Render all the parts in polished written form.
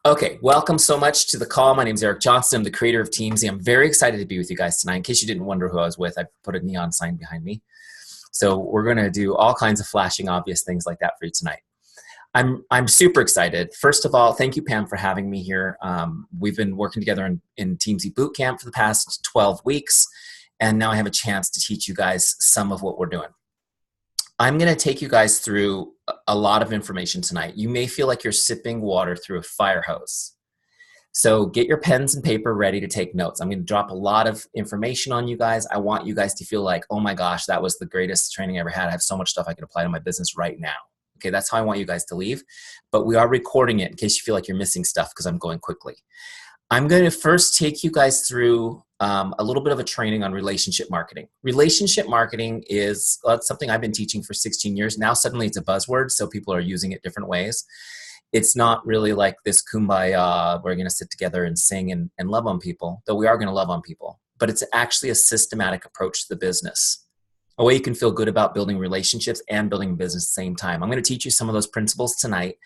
Okay, welcome so much to the call. My name is Eric Johnson. I'm the creator of Teamzy. I'm very excited to be with you guys tonight. In case you didn't wonder who I was with, I put a neon sign behind me. So we're going to do all kinds of flashing, obvious things like that for you tonight. I'm super excited. First of all, thank you, Pam, for having me here. We've been working together in Teamzy Bootcamp for the past 12 weeks, and now I have a chance to teach you guys some of what we're doing. I'm going to take you guys through a lot of information tonight. You may feel like you're sipping water through a fire hose. So get your pens and paper ready to take notes. I'm going to drop a lot of information on you guys. I want you guys to feel like, oh my gosh, that was the greatest training I ever had. I have so much stuff I can apply to my business right now. Okay, that's how I want you guys to leave. But we are recording it in case you feel like you're missing stuff because I'm going quickly. I'm going to first take you guys through a little bit of a training on relationship marketing. Relationship marketing is something I've been teaching for 16 years. Now suddenly it's a buzzword, so people are using it different ways. It's not really like this kumbaya, we're going to sit together and sing and love on people, though we are going to love on people. But it's actually a systematic approach to the business, a way you can feel good about building relationships and building a business at the same time. I'm going to teach you some of those principles tonight.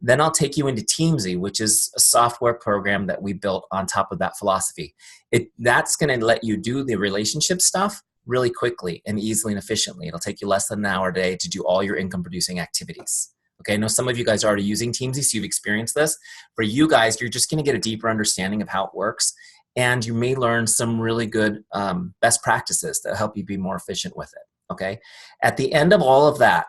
Then I'll take you into Teamzy, which is a software program that we built on top of that philosophy. That's going to let you do the relationship stuff really quickly and easily and efficiently. It'll take you less than an hour a day to do all your income producing activities. Okay, I know some of you guys are already using Teamzy, so you've experienced this. For you guys, you're just going to get a deeper understanding of how it works, and you may learn some really good best practices that help you be more efficient with it. Okay, at the end of all of that,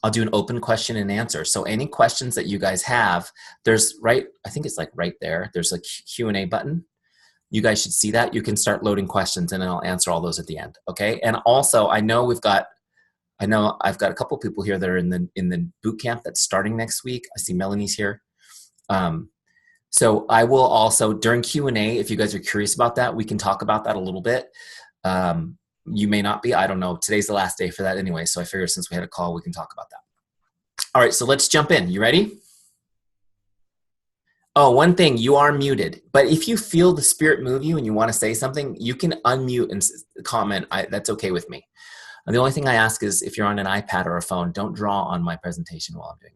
I'll do an open question and answer. So any questions that you guys have, there's I think it's like right there, there's a Q&A button. You guys should see that. You can start loading questions and then I'll answer all those at the end. Okay. And also I've got a couple people here that are in the boot camp that's starting next week. I see Melanie's here. So I will also, during Q&A, if you guys are curious about that, we can talk about that a little bit. You may not be, I don't know. Today's the last day for that anyway, so I figured since we had a call, we can talk about that. All right, so let's jump in. You ready? Oh, one thing, you are muted, but if you feel the spirit move you and you want to say something, you can unmute and comment. That's okay with me. And the only thing I ask is if you're on an iPad or a phone, don't draw on my presentation while I'm doing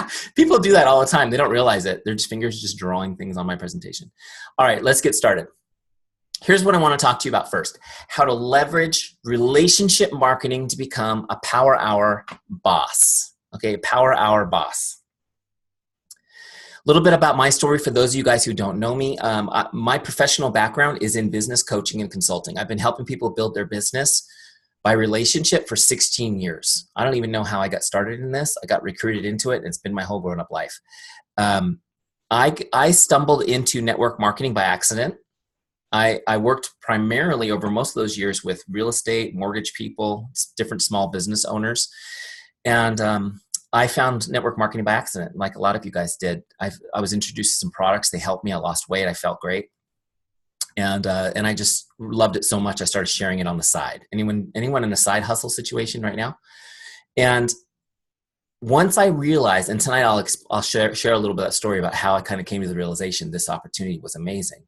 it. People do that all the time. They don't realize it. Their fingers just drawing things on my presentation. All right, let's get started. Here's what I want to talk to you about first. How to leverage relationship marketing to become a power hour boss. Okay, power hour boss. A little bit about my story for those of you guys who don't know me. My professional background is in business coaching and consulting. I've been helping people build their business by relationship for 16 years. I don't even know how I got started in this. I got recruited into it, and it's been my whole grown-up life. I stumbled into network marketing by accident. I worked primarily over most of those years with real estate, mortgage people, different small business owners. And I found network marketing by accident, like a lot of you guys did. I was introduced to some products. They helped me. I lost weight. I felt great. And I just loved it so much, I started sharing it on the side. Anyone in a side hustle situation right now? And once I realized, and tonight I'll share a little bit of that story about how I kind of came to the realization this opportunity was amazing.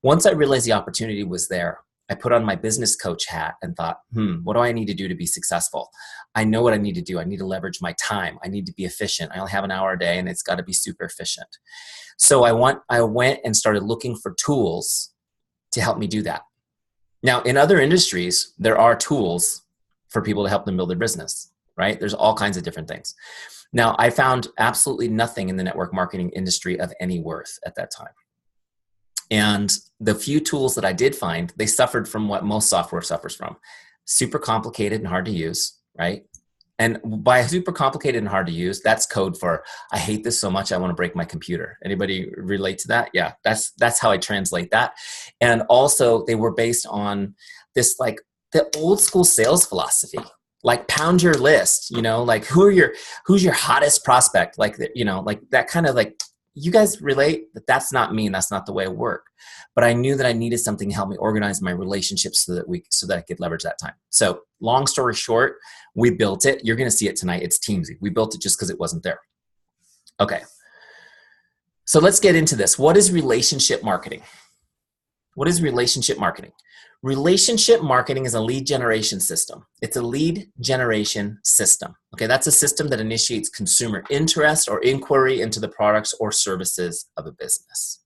Once I realized the opportunity was there, I put on my business coach hat and thought, what do I need to do to be successful? I know what I need to do. I need to leverage my time. I need to be efficient. I only have an hour a day and it's got to be super efficient. So I went and started looking for tools to help me do that. Now, in other industries, there are tools for people to help them build their business, right? There's all kinds of different things. Now, I found absolutely nothing in the network marketing industry of any worth at that time. And the few tools that I did find, they suffered from what most software suffers from. Super complicated and hard to use, right? And by super complicated and hard to use, that's code for, I hate this so much, I want to break my computer. Anybody relate to that? Yeah, that's how I translate that. And also they were based on this, like the old school sales philosophy, like pound your list, like who's your hottest prospect? Like, like that kind of like, you guys relate that that's not me and that's not the way I work. But I knew that I needed something to help me organize my relationships so that I could leverage that time. So long story short, we built it. You're going to see it tonight. It's Teamzy. We built it just because it wasn't there. Okay. So let's get into this. What is relationship marketing? What is relationship marketing? Relationship marketing is a lead generation system. It's a lead generation system. Okay, that's a system that initiates consumer interest or inquiry into the products or services of a business.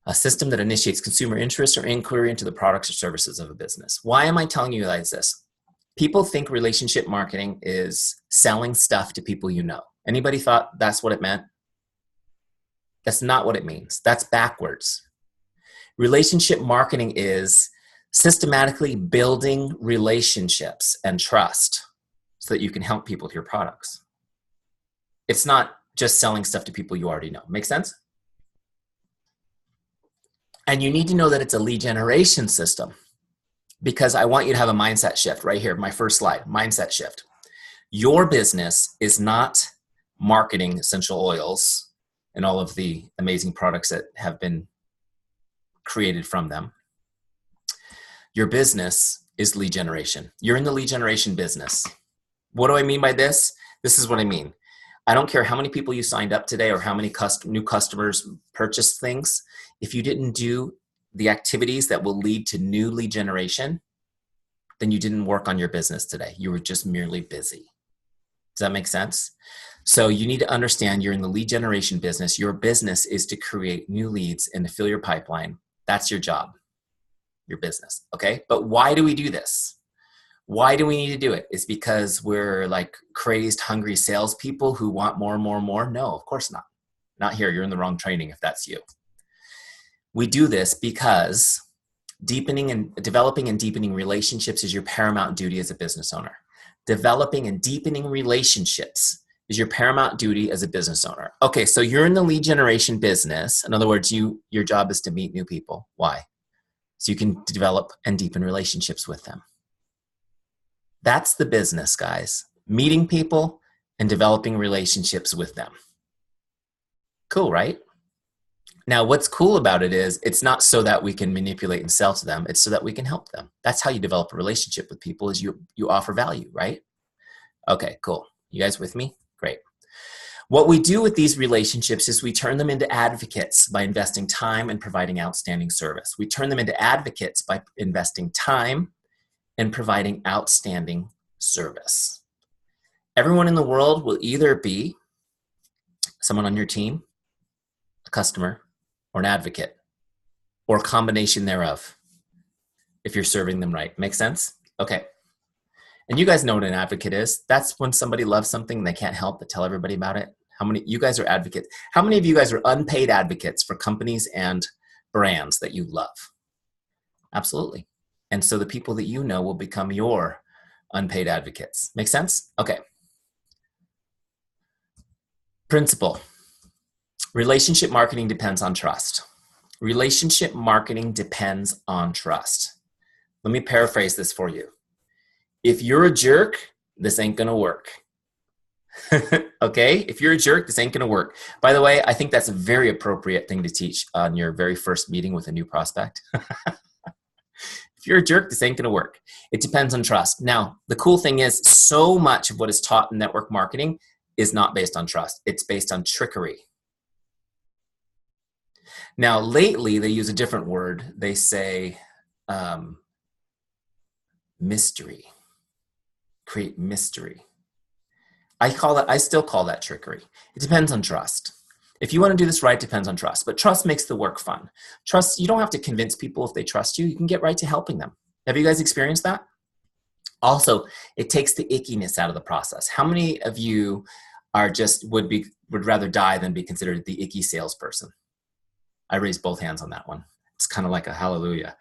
A system that initiates consumer interest or inquiry into the products or services of a business. Why am I telling you guys this? People think relationship marketing is selling stuff to people you know. Anybody thought that's what it meant? That's not what it means. That's backwards. Relationship marketing is systematically building relationships and trust so that you can help people with your products. It's not just selling stuff to people you already know. Make sense? And you need to know that it's a lead generation system, because I want you to have a mindset shift right here. My first slide, mindset shift. Your business is not marketing essential oils and all of the amazing products that have been created from them. Your business is lead generation. You're in the lead generation business. What do I mean by this? This is what I mean. I don't care how many people you signed up today or how many new customers purchased things. If you didn't do the activities that will lead to new lead generation, then you didn't work on your business today. You were just merely busy. Does that make sense? So you need to understand you're in the lead generation business. Your business is to create new leads and to fill your pipeline. That's your job, your business, okay? But why do we do this? Why do we need to do it? It's because we're like crazed, hungry salespeople who want more and more and more? No, of course not. Not here. You're in the wrong training if that's you. We do this because developing and deepening relationships is your paramount duty as a business owner. Developing and deepening relationships is your paramount duty as a business owner. Okay, so you're in the lead generation business. In other words, your job is to meet new people. Why? So you can develop and deepen relationships with them. That's the business, guys. Meeting people and developing relationships with them. Cool, right? Now, what's cool about it is it's not so that we can manipulate and sell to them. It's so that we can help them. That's how you develop a relationship with people, is you offer value, right? Okay, cool. You guys with me? Great. What we do with these relationships is we turn them into advocates by investing time and providing outstanding service. We turn them into advocates by investing time and providing outstanding service. Everyone in the world will either be someone on your team, a customer, or an advocate, or a combination thereof, if you're serving them right. Make sense? Okay. And you guys know what an advocate is. That's when somebody loves something and they can't help but tell everybody about it. How many you guys are advocates? How many of you guys are unpaid advocates for companies and brands that you love? Absolutely. And so the people that you know will become your unpaid advocates. Make sense? Okay. Principle. Relationship marketing depends on trust. Relationship marketing depends on trust. Let me paraphrase this for you. If you're a jerk, this ain't gonna work. Okay? If you're a jerk, this ain't gonna work. By the way, I think that's a very appropriate thing to teach on your very first meeting with a new prospect. If you're a jerk, this ain't gonna work. It depends on trust. Now, the cool thing is, so much of what is taught in network marketing is not based on trust. It's based on trickery. Now, lately, they use a different word. They say mystery. Create mystery. I still call that trickery. It depends on trust. If you want to do this right, it depends on trust. But trust makes the work fun. Trust, you don't have to convince people if they trust you. You can get right to helping them. Have you guys experienced that? Also, it takes the ickiness out of the process. How many of you are just would rather die than be considered the icky salesperson? I raised both hands on that one. It's kind of like a hallelujah.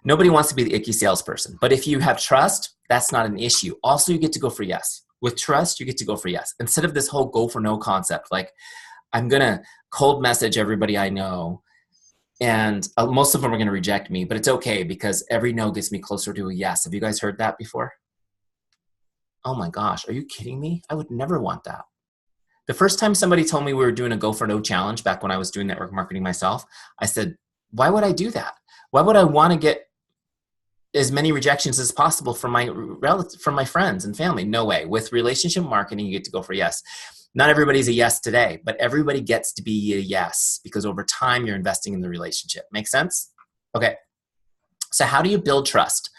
Nobody wants to be the icky salesperson. But if you have trust, that's not an issue. Also, you get to go for yes. With trust, you get to go for yes. Instead of this whole go for no concept, like I'm going to cold message everybody I know, and most of them are going to reject me, but it's okay because every no gets me closer to a yes. Have you guys heard that before? Oh my gosh, are you kidding me? I would never want that. The first time somebody told me we were doing a go for no challenge back when I was doing network marketing myself, I said, why would I do that? Why would I want to get as many rejections as possible from my relatives, from my friends and family? No way. With relationship marketing, you get to go for yes. Not everybody's a yes today, but everybody gets to be a yes because over time you're investing in the relationship. Make sense? Okay. So how do you build trust?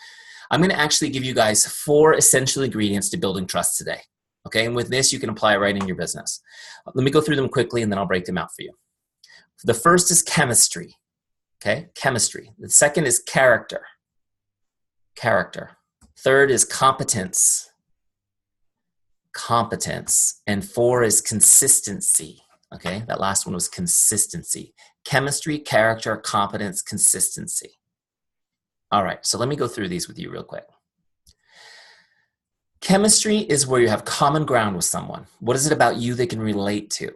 I'm going to actually give you guys 4 essential ingredients to building trust today. Okay, and with this, you can apply it right in your business. Let me go through them quickly and then I'll break them out for you. The first is chemistry. Okay, chemistry. The second is character. Character. Third is competence. Competence. And 4 is consistency. Okay, that last one was consistency. Chemistry, character, competence, consistency. All right, so let me go through these with you real quick. Chemistry is where you have common ground with someone. What is it about you they can relate to?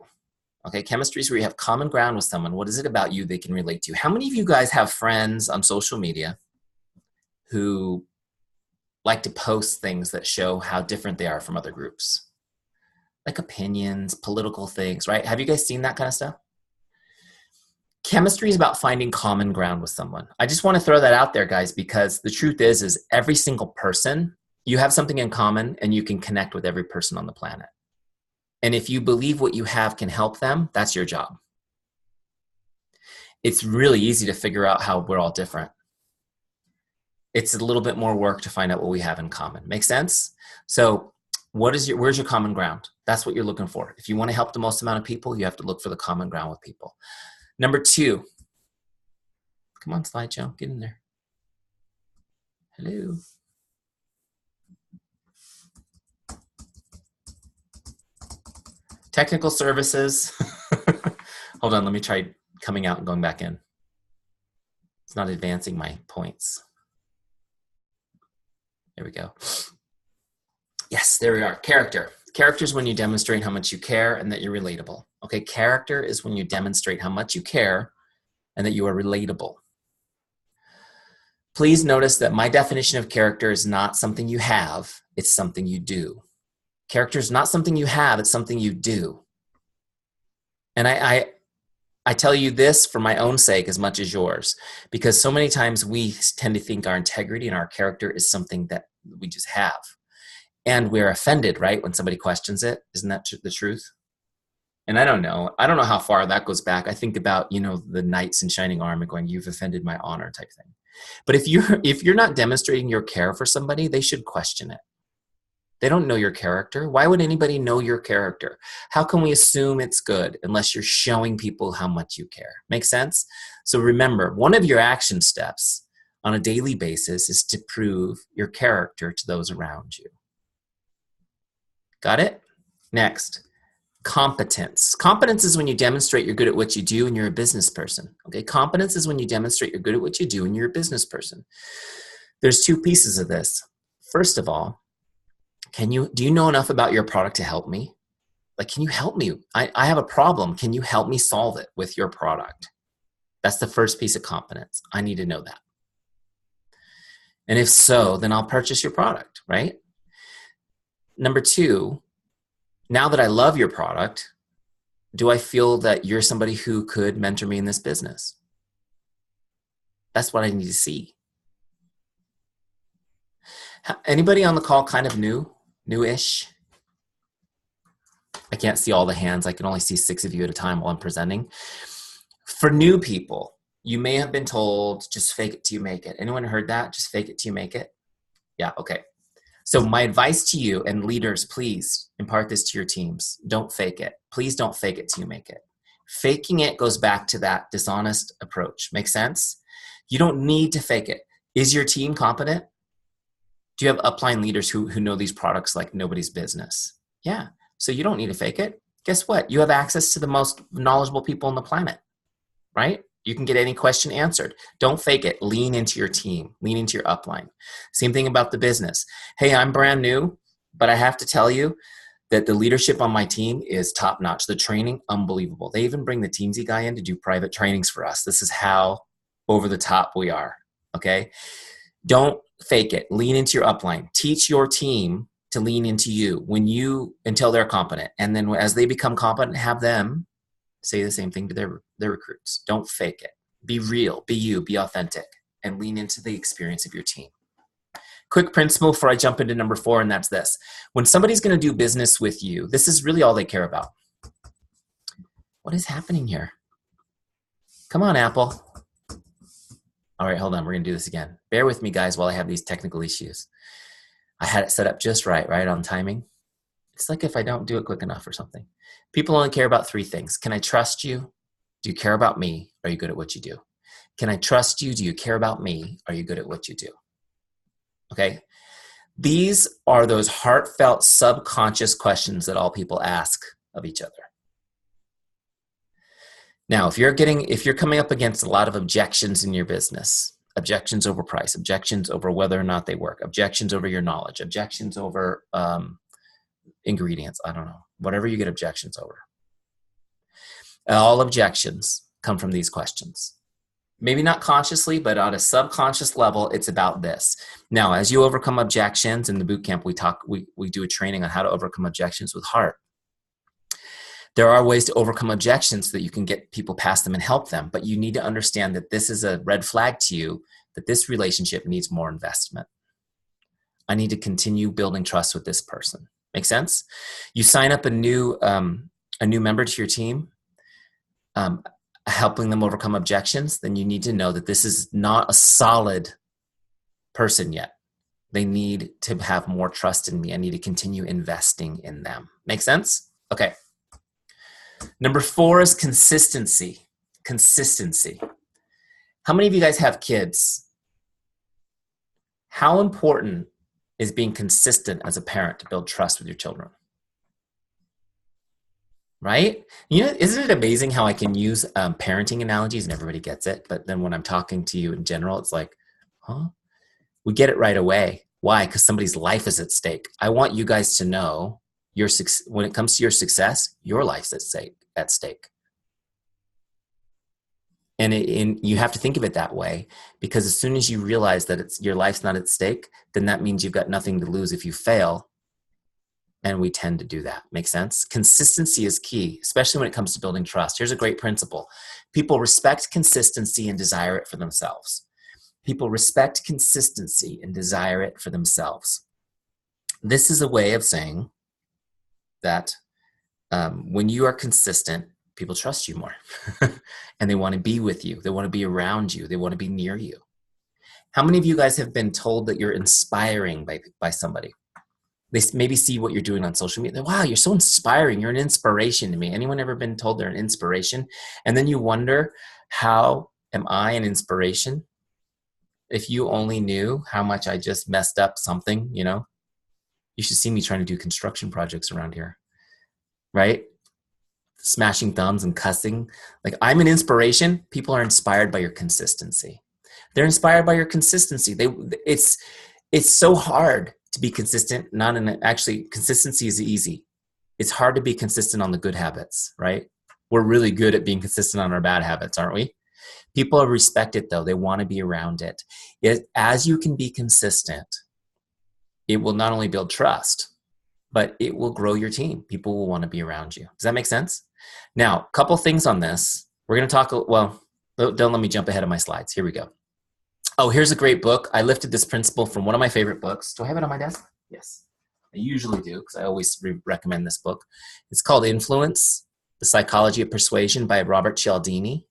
Okay, chemistry is where you have common ground with someone. What is it about you they can relate to? How many of you guys have friends on social media who like to post things that show how different they are from other groups? Like opinions, political things, right? Have you guys seen that kind of stuff? Chemistry is about finding common ground with someone. I just want to throw that out there, guys, because the truth is every single person, you have something in common and you can connect with every person on the planet. And if you believe what you have can help them, that's your job. It's really easy to figure out how we're all different. It's a little bit more work to find out what we have in common. Make sense? So where's your common ground? That's what you're looking for. If you want to help the most amount of people, you have to look for the common ground with people. Number 2. Come on, slideshow, get in there. Hello. Technical services. Hold on, let me try coming out and going back in. It's not advancing my points. There we go. Yes, there we are. Character. Character is when you demonstrate how much you care and that you're relatable. Okay, character is when you demonstrate how much you care and that you are relatable. Please notice that my definition of character is not something you have, it's something you do. Character is not something you have, it's something you do. And I tell you this for my own sake as much as yours, because so many times we tend to think our integrity and our character is something that we just have. And we're offended, right, when somebody questions it. Isn't that the truth? And I don't know how far that goes back. I think about, the knights in shining armor going, "You've offended my honor," type thing. But if you're not demonstrating your care for somebody, they should question it. They don't know your character. Why would anybody know your character? How can we assume it's good unless you're showing people how much you care? Make sense? So remember, one of your action steps on a daily basis is to prove your character to those around you. Got it? Next, competence. Competence is when you demonstrate you're good at what you do and you're a business person. Okay, competence is when you demonstrate you're good at what you do and you're a business person. There's 2 pieces of this. First of all, do you know enough about your product to help me? Like, can you help me? I have a problem. Can you help me solve it with your product? That's the first piece of competence. I need to know that. And if so, then I'll purchase your product, right? Number 2, now that I love your product, do I feel that you're somebody who could mentor me in this business? That's what I need to see. Anybody on the call kind of newish? I can't see all the hands. I can only see 6 of you at a time while I'm presenting. For new people, you may have been told, just fake it till you make it. Anyone heard that? Just fake it till you make it? Yeah, okay. So my advice to you and leaders, please impart this to your teams. Don't fake it. Please don't fake it till you make it. Faking it goes back to that dishonest approach. Make sense? You don't need to fake it. Is your team competent? Do you have upline leaders who know these products like nobody's business? Yeah. So you don't need to fake it. Guess what? You have access to the most knowledgeable people on the planet, right? You can get any question answered. Don't fake it. Lean into your team. Lean into your upline. Same thing about the business. Hey, I'm brand new, but I have to tell you that the leadership on my team is top notch. The training, unbelievable. They even bring the Teamzy guy in to do private trainings for us. This is how over the top we are, okay? Don't fake it. Lean into your upline. Teach your team to lean into you until they're competent. And then as they become competent, have them say the same thing to their recruits. Don't fake it. Be real, be you, be authentic, and lean into the experience of your team. Quick principle before I jump into number 4, and that's this. When somebody's going to do business with you, this is really all they care about. What is happening here? Come on, Apple. All right, hold on. We're going to do this again. Bear with me, guys, while I have these technical issues. I had it set up just right on timing. It's like if I don't do it quick enough or something. People only care about 3 things. Can I trust you? Do you care about me? Are you good at what you do? Can I trust you? Do you care about me? Are you good at what you do? Okay. These are those heartfelt, subconscious questions that all people ask of each other. Now, if you're coming up against a lot of objections in your business, objections over price, objections over whether or not they work, objections over your knowledge, objections over ingredients, I don't know, whatever you get objections over. All objections come from these questions. Maybe not consciously, but on a subconscious level, it's about this. Now, as you overcome objections in the boot camp, we do a training on how to overcome objections with heart. There are ways to overcome objections so that you can get people past them and help them, but you need to understand that this is a red flag to you, that this relationship needs more investment. I need to continue building trust with this person. Make sense? You sign up a new member to your team, helping them overcome objections, then you need to know that this is not a solid person yet. They need to have more trust in me. I need to continue investing in them. Make sense? Okay. Number 4 is consistency. Consistency. How many of you guys have kids? How important is being consistent as a parent to build trust with your children? Right? You know, isn't it amazing how I can use parenting analogies and everybody gets it, but then when I'm talking to you in general, it's like, huh? We get it right away. Why? Because somebody's life is at stake. I want you guys to know when it comes to your success, your life's at stake. And you have to think of it that way, because as soon as you realize that your life's not at stake, then that means you've got nothing to lose if you fail. And we tend to do that. Make sense? Consistency is key, especially when it comes to building trust. Here's a great principle. People respect consistency and desire it for themselves. People respect consistency and desire it for themselves. This is a way of saying that when you are consistent, people trust you more and they want to be with you. They want to be around you. They want to be near you. How many of you guys have been told that you're inspiring by somebody? They maybe see what you're doing on social media. Wow, you're so inspiring. You're an inspiration to me. Anyone ever been told they're an inspiration? And then you wonder, how am I an inspiration? If you only knew how much I just messed up something, you know, you should see me trying to do construction projects around here, right? Smashing thumbs and cussing. Like, I'm an inspiration. People are inspired by your consistency. They're inspired by your consistency. It's so hard to be consistent. Actually, consistency is easy. It's hard to be consistent on the good habits, right? We're really good at being consistent on our bad habits, aren't we? People respect it though. They want to be around it. As you can be consistent, it will not only build trust, but it will grow your team. People will want to be around you. Does that make sense? Now, a couple things on this. We're going to talk, well, don't let me jump ahead of my slides. Here we go. Oh, here's a great book. I lifted this principle from one of my favorite books. Do I have it on my desk? Yes, I usually do, because I always recommend this book. It's called Influence, The Psychology of Persuasion by Robert Cialdini.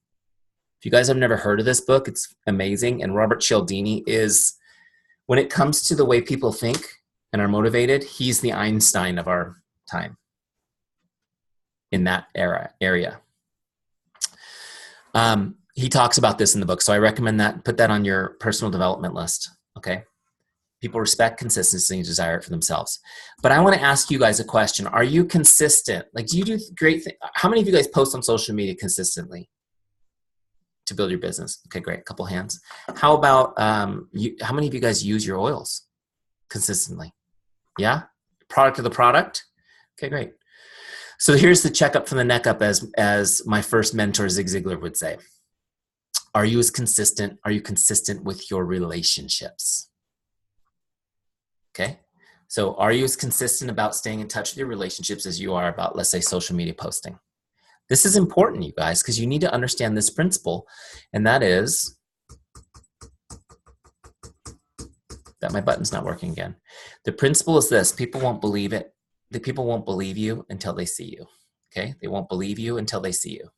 If you guys have never heard of this book, it's amazing. And Robert Cialdini is, when it comes to the way people think and are motivated, he's the Einstein of our time in that area. He talks about this in the book, so I recommend that. Put that on your personal development list, okay? People respect consistency and desire it for themselves. But I want to ask you guys a question. Are you consistent? Like, do you do great things? How many of you guys post on social media consistently to build your business? Okay, great. A couple hands. How about, how many of you guys use your oils consistently? Yeah? Product of the product? Okay, great. So here's the checkup from the neck up, as my first mentor, Zig Ziglar, would say. Are you consistent with your relationships? Okay. So are you as consistent about staying in touch with your relationships as you are about, let's say, social media posting? This is important, you guys, because you need to understand this principle. And that is that my button's not working again. The principle is this: people won't believe it. The people won't believe you until they see you. Okay. They won't believe you until they see you.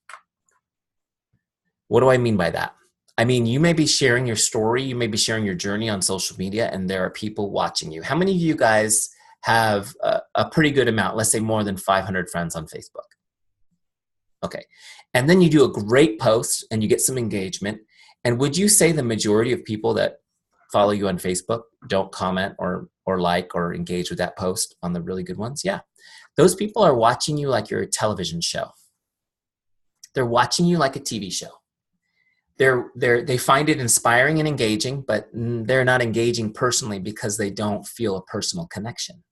What do I mean by that? I mean, you may be sharing your story, you may be sharing your journey on social media, and there are people watching you. How many of you guys have a pretty good amount, let's say more than 500 friends on Facebook? Okay. And then you do a great post and you get some engagement. And would you say the majority of people that follow you on Facebook don't comment or like or engage with that post on the really good ones? Yeah. Those people are watching you like you're a television show. They're watching you like a TV show. They find it inspiring and engaging, but they're not engaging personally because they don't feel a personal connection.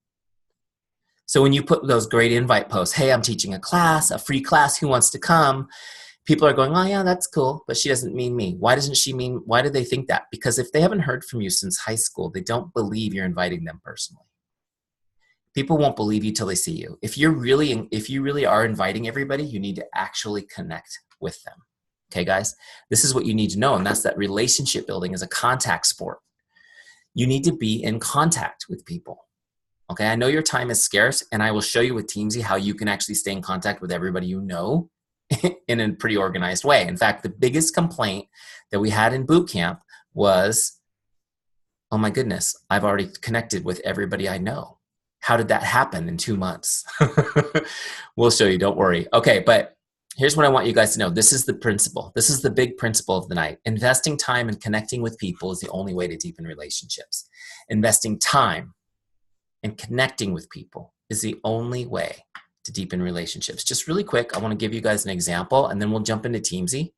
So when you put those great invite posts, hey, I'm teaching a class, a free class, who wants to come? People are going, oh yeah, that's cool, but she doesn't mean me. Why doesn't she mean, why do they think that? Because if they haven't heard from you since high school, they don't believe you're inviting them personally. People won't believe you till they see you. If you really are inviting everybody, you need to actually connect with them. Okay, guys, this is what you need to know, and that's that relationship building is a contact sport. You need to be in contact with people. Okay, I know your time is scarce, and I will show you with Teamzy how you can actually stay in contact with everybody you know in a pretty organized way. In fact, the biggest complaint that we had in boot camp was, oh my goodness, I've already connected with everybody I know. How did that happen in 2 months? We'll show you, don't worry. Okay, but here's what I want you guys to know. This is the principle. This is the big principle of the night. Investing time and connecting with people is the only way to deepen relationships. Investing time and connecting with people is the only way to deepen relationships. Just really quick, I want to give you guys an example, and then we'll jump into Teamzy.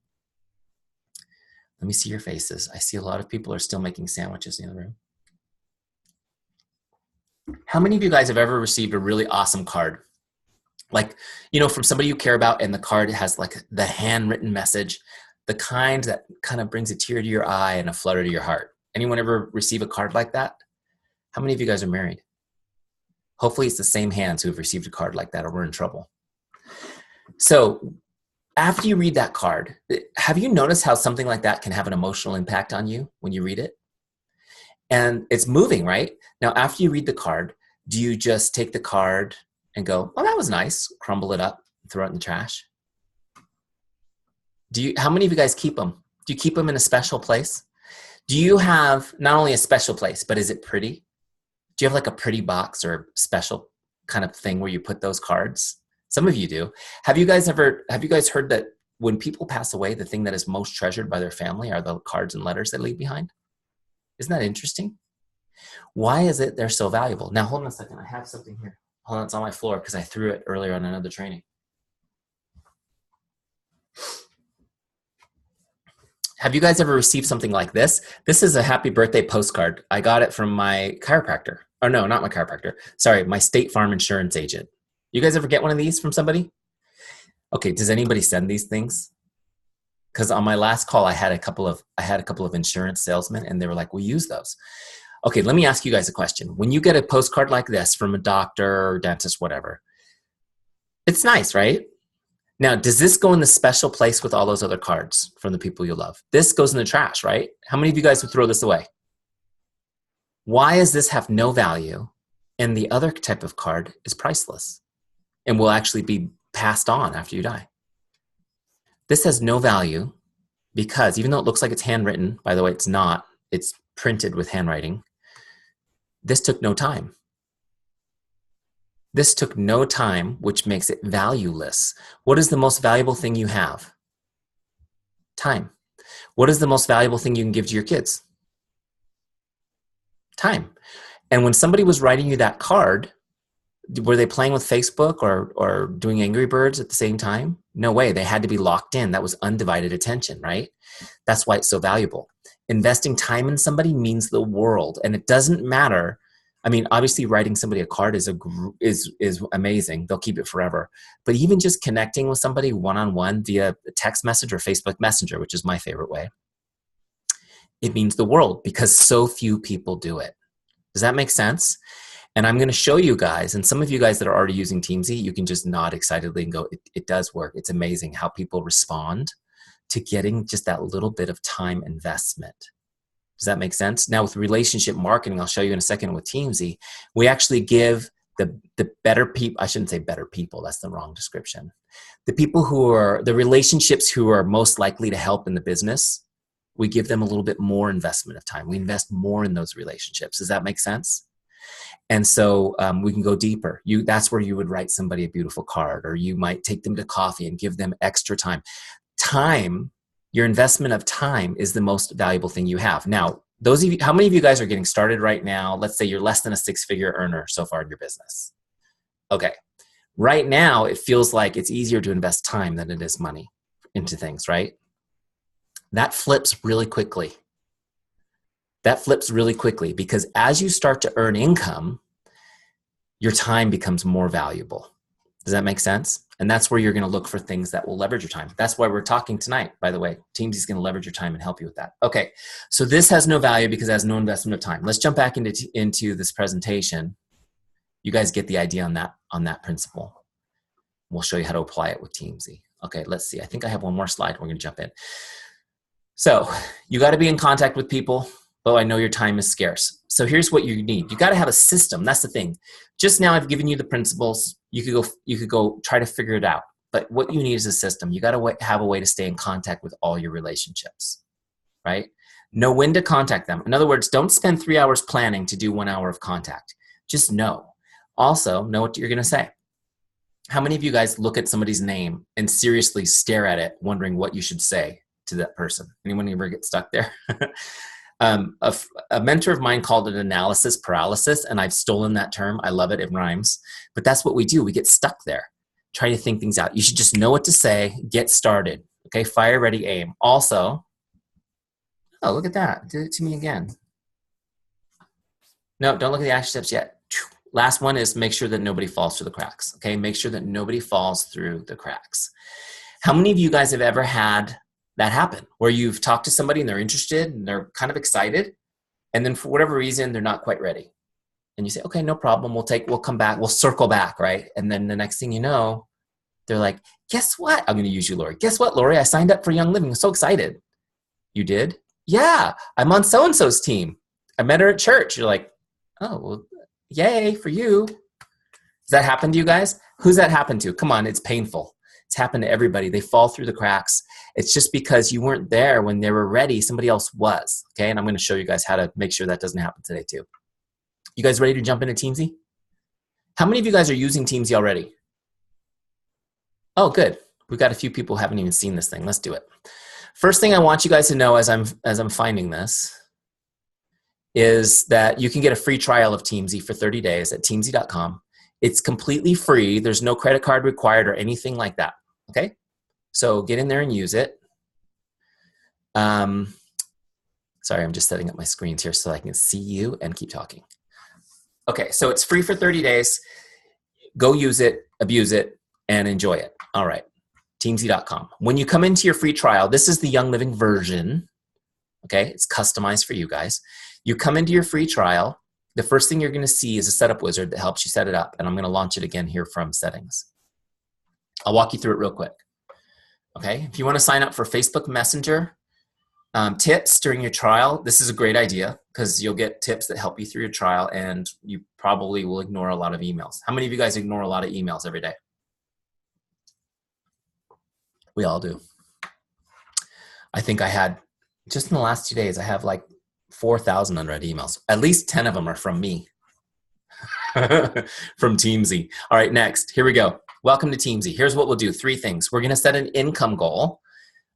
Let me see your faces. I see a lot of people are still making sandwiches in the room. How many of you guys have ever received a really awesome card? Like, you know, from somebody you care about, and the card has like the handwritten message, the kind that kind of brings a tear to your eye and a flutter to your heart. Anyone ever receive a card like that? How many of you guys are married? Hopefully it's the same hands who have received a card like that, or we're in trouble. So after you read that card, have you noticed how something like that can have an emotional impact on you when you read it? And it's moving, right? Now, after you read the card, do you just take the card and go, oh, that was nice, crumble it up, throw it in the trash? How many of you guys keep them? Do you keep them in a special place? Do you have not only a special place, but is it pretty? Do you have like a pretty box or special kind of thing where you put those cards? Some of you do. Have you guys heard that when people pass away, the thing that is most treasured by their family are the cards and letters they leave behind? Isn't that interesting? Why is it they're so valuable? Now, hold on a second. I have something here. Hold on, it's on my floor because I threw it earlier on another training. Have you guys ever received something like this? This is a happy birthday postcard. I got it from my chiropractor. Or no, not my chiropractor. Sorry, my State Farm insurance agent. You guys ever get one of these from somebody? Okay, does anybody send these things? Because on my last call, I had a couple of insurance salesmen, and they were like, "We use those." Okay, let me ask you guys a question. When you get a postcard like this from a doctor or dentist, whatever, it's nice, right? Now, does this go in the special place with all those other cards from the people you love? This goes in the trash, right? How many of you guys would throw this away? Why does this have no value and the other type of card is priceless and will actually be passed on after you die? This has no value because even though it looks like it's handwritten, by the way, it's not, it's printed with handwriting. This took no time. This took no time, which makes it valueless. What is the most valuable thing you have? Time. What is the most valuable thing you can give to your kids? Time. And when somebody was writing you that card, were they playing with Facebook or doing Angry Birds at the same time? No way. They had to be locked in. That was undivided attention, right? That's why it's so valuable. Investing time in somebody means the world, and it doesn't matter. I mean, obviously, writing somebody a card is amazing. They'll keep it forever. But even just connecting with somebody one-on-one via text message or Facebook Messenger, which is my favorite way, it means the world because so few people do it. Does that make sense? And I'm going to show you guys, and some of you guys that are already using Teamzy, you can just nod excitedly and go, it does work. It's amazing how people respond to getting just that little bit of time investment. Does that make sense? Now with relationship marketing, I'll show you in a second with Teamzy, we actually give the better people, I shouldn't say better people, that's the wrong description. The people the relationships who are most likely to help in the business, we give them a little bit more investment of time. We invest more in those relationships. Does that make sense? And so we can go deeper. That's where you would write somebody a beautiful card, or you might take them to coffee and give them extra time. Time, your investment of time is the most valuable thing you have. Now, those of you, how many of you guys are getting started right now? Let's say you're less than a six-figure earner so far in your business. Okay. Right now, it feels like it's easier to invest time than it is money into things, right? That flips really quickly. That flips really quickly because as you start to earn income, your time becomes more valuable. Does that make sense? And that's where you're going to look for things that will leverage your time. That's why we're talking tonight, by the way. Teamzy is going to leverage your time and help you with that. Okay, so this has no value because it has no investment of time. Let's jump back into this presentation. You guys get the idea on that principle. We'll show you how to apply it with Teamzy. Okay, let's see. I think I have one more slide. We're going to jump in. So you got to be in contact with people. Oh, I know your time is scarce. So here's what you need. You got to have a system. That's the thing. Just now I've given you the principles. You could go try to figure it out. But what you need is a system. You got to have a way to stay in contact with all your relationships, right? Know when to contact them. In other words, don't spend 3 hours planning to do 1 hour of contact. Just know. Also, know what you're going to say. How many of you guys look at somebody's name and seriously stare at it, wondering what you should say to that person? Anyone ever get stuck there? A mentor of mine called it analysis paralysis, and I've stolen that term. I love it. It rhymes. But that's what we do. We get stuck there, trying to think things out. You should just know what to say, get started. Okay, fire, ready, aim. Also, oh, look at that. Did it to me again. No, don't look at the action steps yet. Last one is make sure that nobody falls through the cracks. Okay, make sure that nobody falls through the cracks. How many of you guys have ever had that happen where you've talked to somebody and they're interested and they're kind of excited, and then for whatever reason they're not quite ready, and you say, okay, no problem, we'll come back, we'll circle back, right? And then the next thing you know, they're like, guess what? I'm going to use you, Lori. Guess what, Lori? I signed up for Young Living. I'm so excited. You did? Yeah, I'm on so-and-so's team. I met her at church. You're like, oh, well, yay for you. Does that happen to you guys? Who's that happened to? Come on, it's painful. It's happened to everybody. They fall through the cracks. It's just because you weren't there when they were ready. Somebody else was. Okay, and I'm going to show you guys how to make sure that doesn't happen today too. You guys ready to jump into Teamzy? How many of you guys are using Teamzy already? Oh, good. We've got a few people who haven't even seen this thing. Let's do it. First thing I want you guys to know as I'm finding this is that you can get a free trial of Teamzy for 30 days at teamzy.com. It's completely free. There's no credit card required or anything like that. Okay? So get in there and use it. Sorry, I'm just setting up my screens here so I can see you and keep talking. Okay, so it's free for 30 days. Go use it, abuse it, and enjoy it. All right, teamzy.com. When you come into your free trial, this is the Young Living version. Okay, it's customized for you guys. You come into your free trial. The first thing you're going to see is a setup wizard that helps you set it up. And I'm going to launch it again here from settings. I'll walk you through it real quick. Okay, if you want to sign up for Facebook Messenger tips during your trial, this is a great idea because you'll get tips that help you through your trial, and you probably will ignore a lot of emails. How many of you guys ignore a lot of emails every day? We all do. I think I had, just in the last 2 days, I have like 4,000 unread emails. At least 10 of them are from me, from Teamzy. All right, next, here we go. Welcome to Teamzy. Here's what we'll do. 3 things. We're going to set an income goal,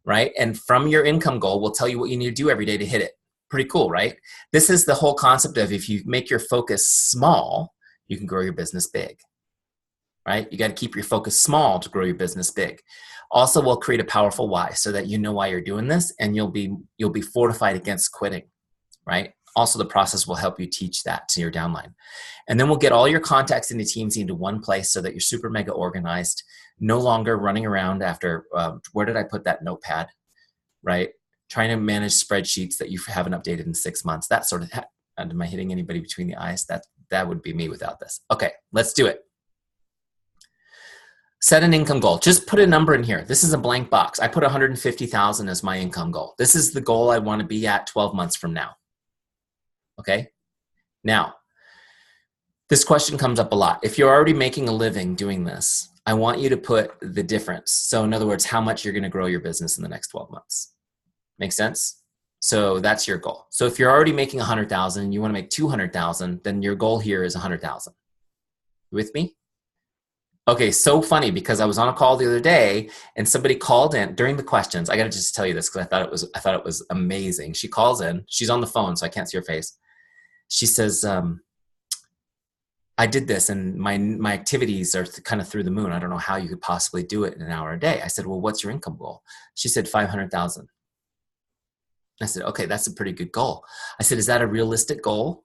right? And from your income goal, we'll tell you what you need to do every day to hit it. Pretty cool, right? This is the whole concept of if you make your focus small, you can grow your business big, right? You got to keep your focus small to grow your business big. Also, we'll create a powerful why so that you know why you're doing this, and you'll be fortified against quitting, right? Also, the process will help you teach that to your downline. And then we'll get all your contacts into Teamzy into one place so that you're super mega organized, no longer running around after, where did I put that notepad, right? Trying to manage spreadsheets that you haven't updated in 6 months, that sort of, am I hitting anybody between the eyes? That would be me without this. Okay, let's do it. Set an income goal. Just put a number in here. This is a blank box. I put 150,000 as my income goal. This is the goal I want to be at 12 months from now. Okay? Now, this question comes up a lot. If you're already making a living doing this, I want you to put the difference. So in other words, how much you're going to grow your business in the next 12 months. Make sense? So that's your goal. So if you're already making 100,000, you want to make 200,000, then your goal here is 100,000. You with me? Okay, so funny because I was on a call the other day and somebody called in during the questions. I got to just tell you this because I thought it was amazing. She calls in, she's on the phone, so I can't see her face. She says, I did this and my activities are kind of through the moon. I don't know how you could possibly do it in an hour a day. I said, well, what's your income goal? She said 500,000. I said, okay, that's a pretty good goal. I said, is that a realistic goal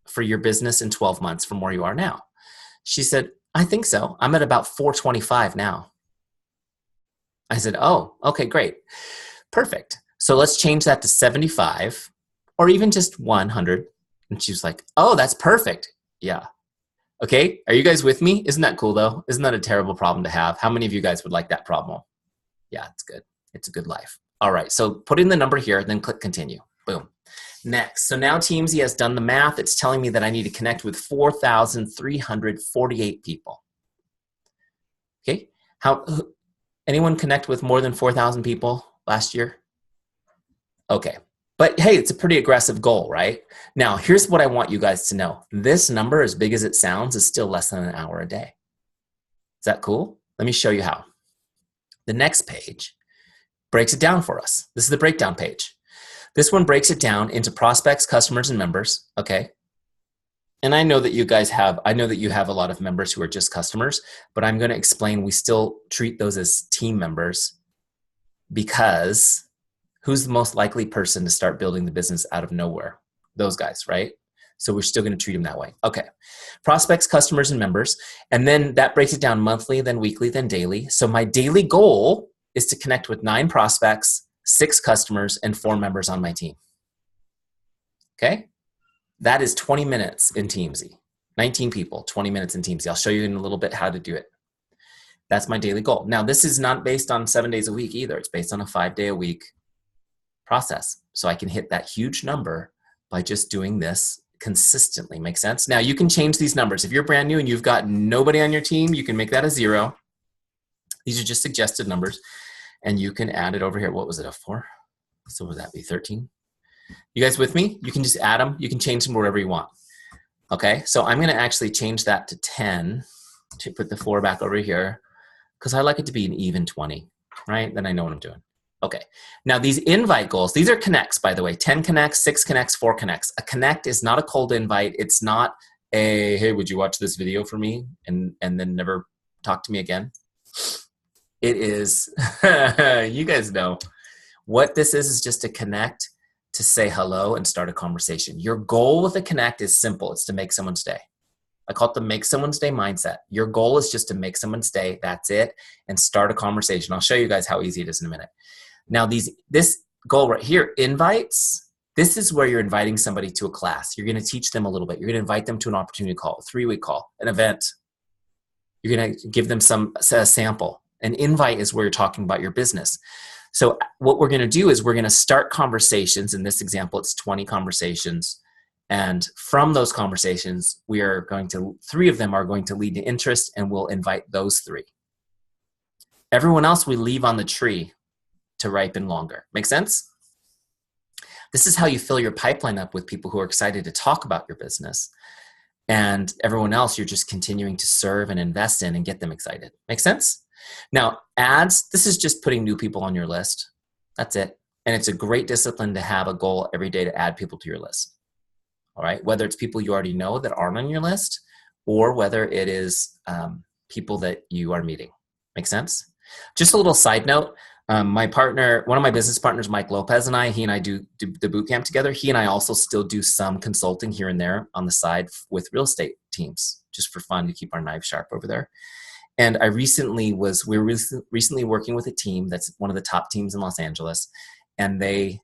for your business in 12 months from where you are now? She said, I think so. I'm at about 425 now. I said, oh, okay, great. Perfect. So let's change that to 75 or even just 100. And she was like, oh, that's perfect. Yeah. Okay. Are you guys with me? Isn't that cool though? Isn't that a terrible problem to have? How many of you guys would like that problem? Yeah, it's good. It's a good life. All right. So put in the number here, then click continue. Boom. Next. So now Teamzy has done the math. It's telling me that I need to connect with 4,348 people. Okay. Anyone connect with more than 4,000 people last year? Okay. But hey, it's a pretty aggressive goal, right? Now, here's what I want you guys to know. This number, as big as it sounds, is still less than an hour a day. Is that cool? Let me show you how. The next page breaks it down for us. This is the breakdown page. This one breaks it down into prospects, customers, and members, okay? And I know that you have a lot of members who are just customers, but I'm gonna explain we still treat those as team members because who's the most likely person to start building the business out of nowhere? Those guys, right? So we're still gonna treat them that way. Okay, prospects, customers, and members. And then that breaks it down monthly, then weekly, then daily. So my daily goal is to connect with 9 prospects, 6 customers, and 4 members on my team. Okay? That is 20 minutes in Teamzy. 19 people, 20 minutes in Teamzy. I'll show you in a little bit how to do it. That's my daily goal. Now, this is not based on 7 days a week either. It's based on a 5-day-a-week process. So I can hit that huge number by just doing this consistently. Make sense? Now, you can change these numbers. If you're brand new and you've got nobody on your team, you can make that a 0. These are just suggested numbers. And you can add it over here. What was it, a 4? So would that be 13? You guys with me? You can just add them. You can change them wherever you want. Okay, so I'm gonna actually change that to 10 to put the 4 back over here because I like it to be an even 20, right? Then I know what I'm doing. Okay, now these invite goals, these are connects, by the way. 10 connects, 6 connects, 4 connects. A connect is not a cold invite. It's not a, hey, would you watch this video for me and then never talk to me again? It is, you guys know, what this is just a connect to say hello and start a conversation. Your goal with a connect is simple. It's to make someone stay. I call it the make someone stay mindset. Your goal is just to make someone stay. That's it. And start a conversation. I'll show you guys how easy it is in a minute. Now, this goal right here, invites, this is where you're inviting somebody to a class. You're going to teach them a little bit. You're going to invite them to an opportunity call, a 3-week call, an event. You're going to give them a sample. An invite is where you're talking about your business. So what we're going to do is we're going to start conversations. In this example, it's 20 conversations. And from those conversations, 3 of them are going to lead to interest, and we'll invite those 3. Everyone else we leave on the tree to ripen longer. Make sense? This is how you fill your pipeline up with people who are excited to talk about your business. And everyone else, you're just continuing to serve and invest in and get them excited. Make sense? Now, ads, this is just putting new people on your list. That's it. And it's a great discipline to have a goal every day to add people to your list. All right? Whether it's people you already know that aren't on your list or whether it is people that you are meeting. Make sense? Just a little side note. My partner, one of my business partners, Mike Lopez, and he and I do the boot camp together. He and I also still do some consulting here and there on the side with real estate teams, just for fun to keep our knives sharp over there. And we were recently working with a team that's one of the top teams in Los Angeles, and they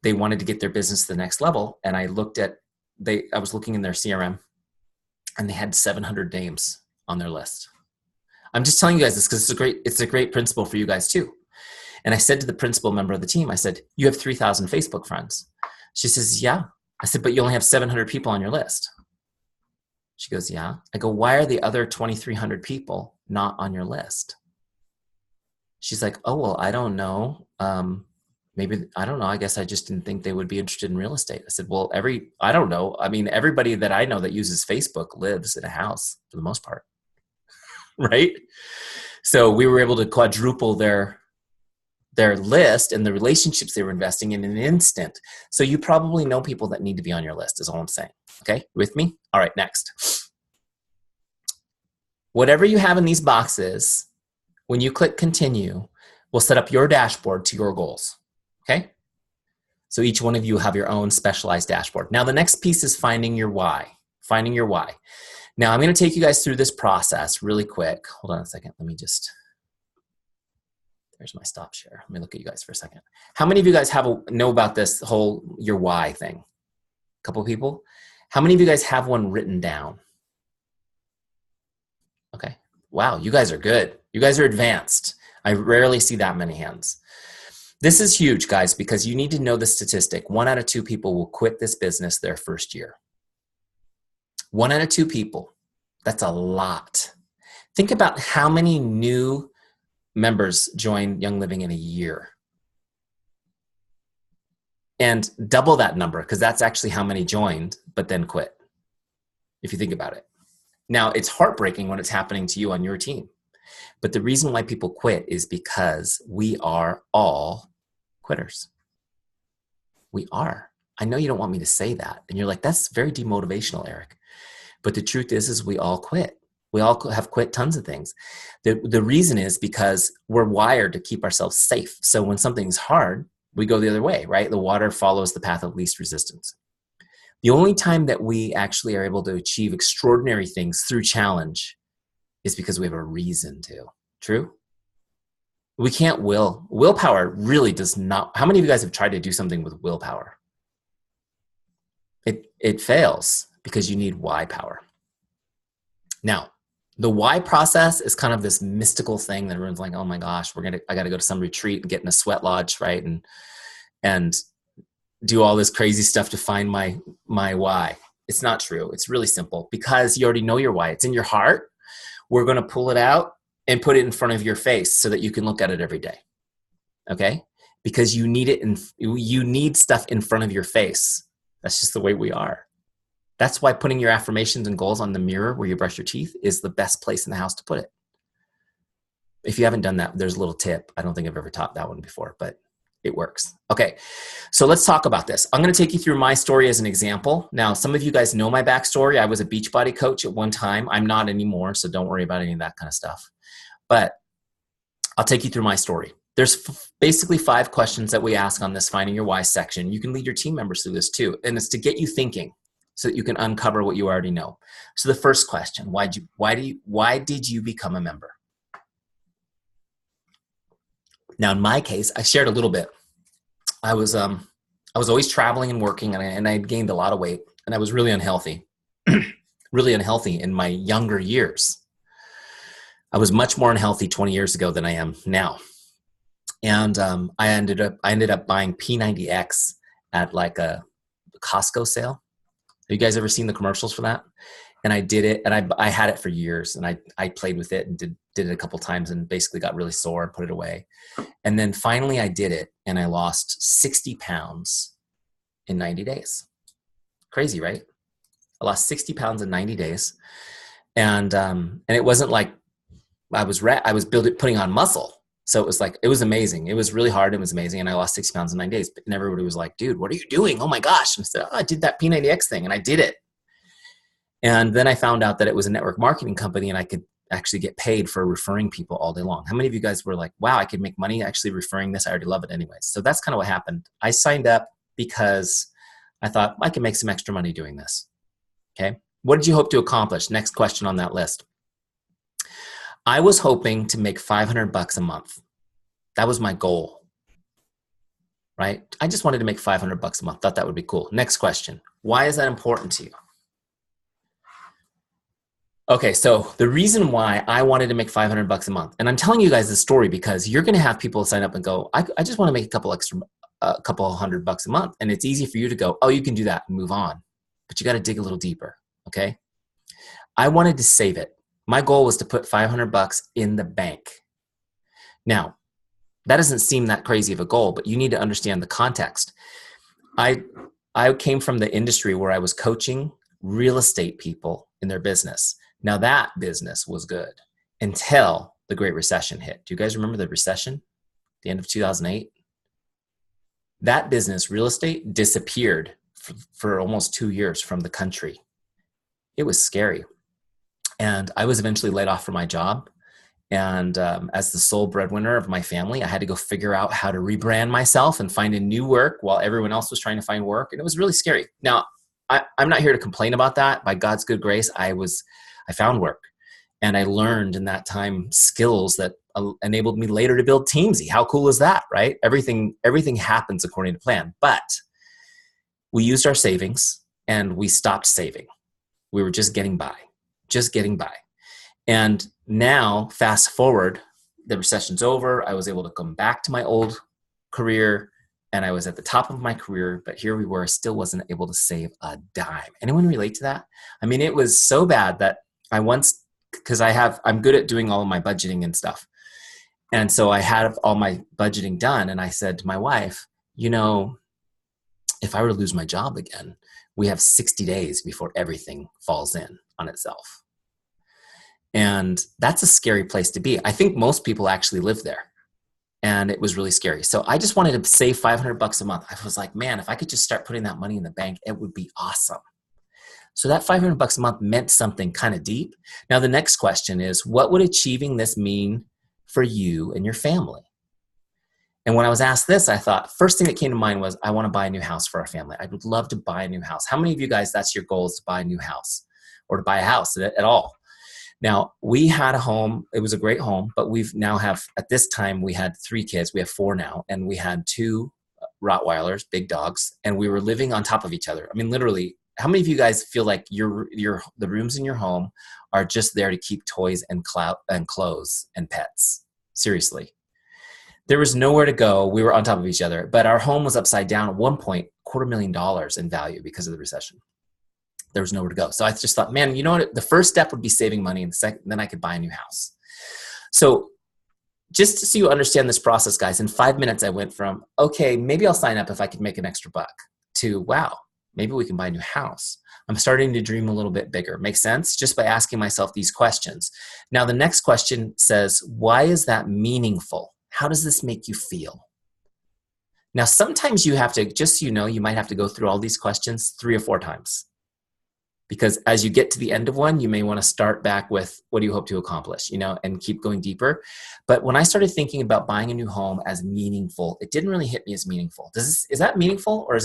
wanted to get their business to the next level. And I was looking in their CRM, and they had 700 names on their list. I'm just telling you guys this because it's a great principle for you guys too. And I said to the principal member of the team, I said, you have 3,000 Facebook friends. She says, yeah. I said, but you only have 700 people on your list. She goes, yeah. I go, why are the other 2,300 people not on your list? She's like, oh, well, I don't know. maybe, I don't know. I guess I just didn't think they would be interested in real estate. I said, well, I don't know. I mean, everybody that I know that uses Facebook lives in a house for the most part, right? So we were able to quadruple their list and the relationships they were investing in an instant. So you probably know people that need to be on your list is all I'm saying. Okay, with me? All right, next. Whatever you have in these boxes, when you click continue, will set up your dashboard to your goals. Okay? So each one of you have your own specialized dashboard. Now the next piece is finding your why. Finding your why. Now I'm going to take you guys through this process really quick. Hold on a second. Let me just, there's my stop share. Let me look at you guys for a second. How many of you guys know about this whole your why thing? A couple of people? How many of you guys have one written down? Okay. Wow, you guys are good. You guys are advanced. I rarely see that many hands. This is huge, guys, because you need to know the statistic. 1 out of 2 people will quit this business their first year. 1 out of 2 people. That's a lot. Think about how many new members join Young Living in a year. And double that number, because that's actually how many joined, but then quit, if you think about it. Now, it's heartbreaking when it's happening to you on your team. But the reason why people quit is because we are all quitters. We are. I know you don't want me to say that. And you're like, that's very demotivational, Eric. But the truth is we all quit. We all have quit tons of things. The reason is because we're wired to keep ourselves safe. So when something's hard, we go the other way, right? The water follows the path of least resistance. The only time that we actually are able to achieve extraordinary things through challenge is because we have a reason to. True? We can't will. Willpower really does not. How many of you guys have tried to do something with willpower? It fails because you need why power. Now, the why process is kind of this mystical thing that everyone's like, oh my gosh, I got to go to some retreat and get in a sweat lodge, right? And do all this crazy stuff to find my why. It's not true. It's really simple because you already know your why. It's in your heart. We're going to pull it out and put it in front of your face so that you can look at it every day. Okay? Because you need it, you need stuff in front of your face. That's just the way we are. That's why putting your affirmations and goals on the mirror where you brush your teeth is the best place in the house to put it. If you haven't done that, there's a little tip. I don't think I've ever taught that one before, but it works. Okay, so let's talk about this. I'm going to take you through my story as an example. Now, some of you guys know my backstory. I was a Beachbody coach at one time. I'm not anymore, so don't worry about any of that kind of stuff. But I'll take you through my story. There's basically 5 questions that we ask on this Finding Your Why section. You can lead your team members through this too, and it's to get you thinking so that you can uncover what you already know. So the first question, why did you become a member? Now, in my case, I shared a little bit. I was always traveling and working, and I had gained a lot of weight, and I was really unhealthy, really unhealthy in my younger years. I was much more unhealthy 20 years ago than I am now. And I ended up buying P90X at like a Costco sale. Have you guys ever seen the commercials for that? And I did it, and I had it for years, and I played with it and did it a couple times and basically got really sore and put it away. And then finally I did it, and I lost 60 pounds in 90 days. Crazy, right? I lost 60 pounds in 90 days. And it wasn't like I was putting on muscle. So it was amazing. It was really hard. It was amazing. And I lost 60 pounds in 9 days. And everybody was like, dude, what are you doing? Oh my gosh. And I said, I did that P90X thing, and I did it. And then I found out that it was a network marketing company, and I could actually get paid for referring people all day long. How many of you guys were like, wow, I could make money actually referring this? I already love it anyways. So that's kind of what happened. I signed up because I thought I can make some extra money doing this. Okay. What did you hope to accomplish? Next question on that list. I was hoping to make $500 a month. That was my goal, right? I just wanted to make $500 a month. Thought that would be cool. Next question. Why is that important to you? Okay, so the reason why I wanted to make $500 a month, and I'm telling you guys this story because you're going to have people sign up and go, I just want to make a couple $100 a month. And it's easy for you to go, oh, you can do that and move on. But you got to dig a little deeper, okay? I wanted to save it. My goal was to put $500 in the bank. Now, That doesn't seem that crazy of a goal, but you need to understand the context. I I came from the industry where I was coaching real estate people in their business. Now that business was good until the Great Recession hit. Do you guys remember the recession? The end of 2008? That business, real estate, disappeared for almost 2 years from the country. It was scary. And I was eventually laid off from my job. And as the sole breadwinner of my family, I had to go figure out how to rebrand myself and find a new work while everyone else was trying to find work. And it was really scary. Now, I'm not here to complain about that. By God's good grace, I found work. And I learned in that time skills that enabled me later to build Teamzy. How cool is that, right? Everything happens according to plan. But we used our savings and we stopped saving. We were just getting by. And now, fast forward, the recession's over. I was able to come back to my old career and I was at the top of my career, but here we were, still wasn't able to save a dime. Anyone relate to that? I mean, it was so bad that because I'm good at doing all of my budgeting and stuff. And so I had all my budgeting done. And I said to my wife, if I were to lose my job again, we have 60 days before everything falls in on itself. And that's a scary place to be. I think most people actually live there. And it was really scary. So I just wanted to save $500 a month. I was like, man, if I could just start putting that money in the bank, it would be awesome. So that $500 a month meant something kind of deep. Now, the next question is, what would achieving this mean for you and your family? And when I was asked this, I thought, first thing that came to mind was, I want to buy a new house for our family. I would love to buy a new house. How many of you guys, that's your goal, is to buy a new house or to buy a house at all? Now, we had a home. It was a great home, but at this time, we had 3 kids. We have 4 now, and we had 2 Rottweilers, big dogs, and we were living on top of each other. I mean, literally, how many of you guys feel like the rooms in your home are just there to keep toys and clothes and pets? Seriously. There was nowhere to go. We were on top of each other, but our home was upside down at one point, $250,000 in value because of the recession. There was nowhere to go. So I just thought, man, you know what? The first step would be saving money, and then I could buy a new house. So just so you understand this process, guys, in 5 minutes, I went from, okay, maybe I'll sign up if I could make an extra buck, to, wow, maybe we can buy a new house. I'm starting to dream a little bit bigger. Makes sense? Just by asking myself these questions. Now, the next question says, why is that meaningful? How does this make you feel? Now, sometimes you have to, just so you know, you might have to go through all these questions 3 or 4 times. Because as you get to the end of one, you may want to start back with, what do you hope to accomplish, and keep going deeper. But when I started thinking about buying a new home as meaningful, it didn't really hit me as meaningful. Is that meaningful, or is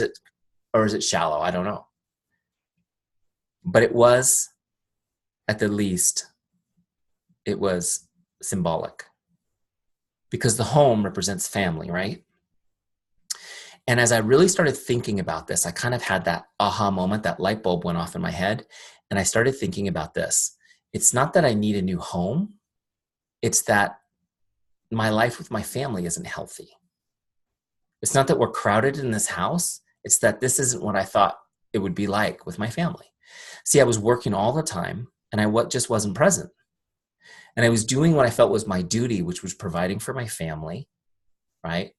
it shallow? I don't know. But it was, at the least, it was symbolic. Because the home represents family, right? And as I really started thinking about this, I kind of had that aha moment, that light bulb went off in my head. And I started thinking about this. It's not that I need a new home. It's that my life with my family isn't healthy. It's not that we're crowded in this house. It's that this isn't what I thought it would be like with my family. See, I was working all the time and I just wasn't present. And I was doing what I felt was my duty, which was providing for my family, right?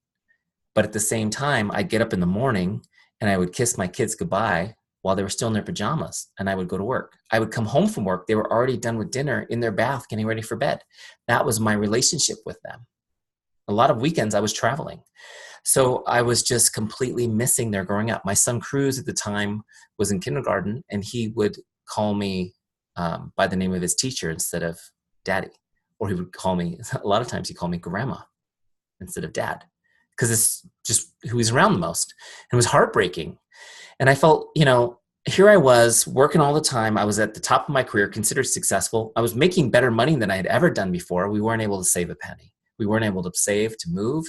But at the same time, I'd get up in the morning and I would kiss my kids goodbye while they were still in their pajamas, and I would go to work. I would come home from work. They were already done with dinner, in their bath, getting ready for bed. That was my relationship with them. A lot of weekends I was traveling. So I was just completely missing their growing up. My son Cruz at the time was in kindergarten, and he would call me by the name of his teacher instead of daddy. Or he would call me, a lot of times he called me grandma instead of dad, because it's just who he's around the most. And it was heartbreaking. And I felt, here I was working all the time. I was at the top of my career, considered successful. I was making better money than I had ever done before. We weren't able to save a penny. We weren't able to save, to move.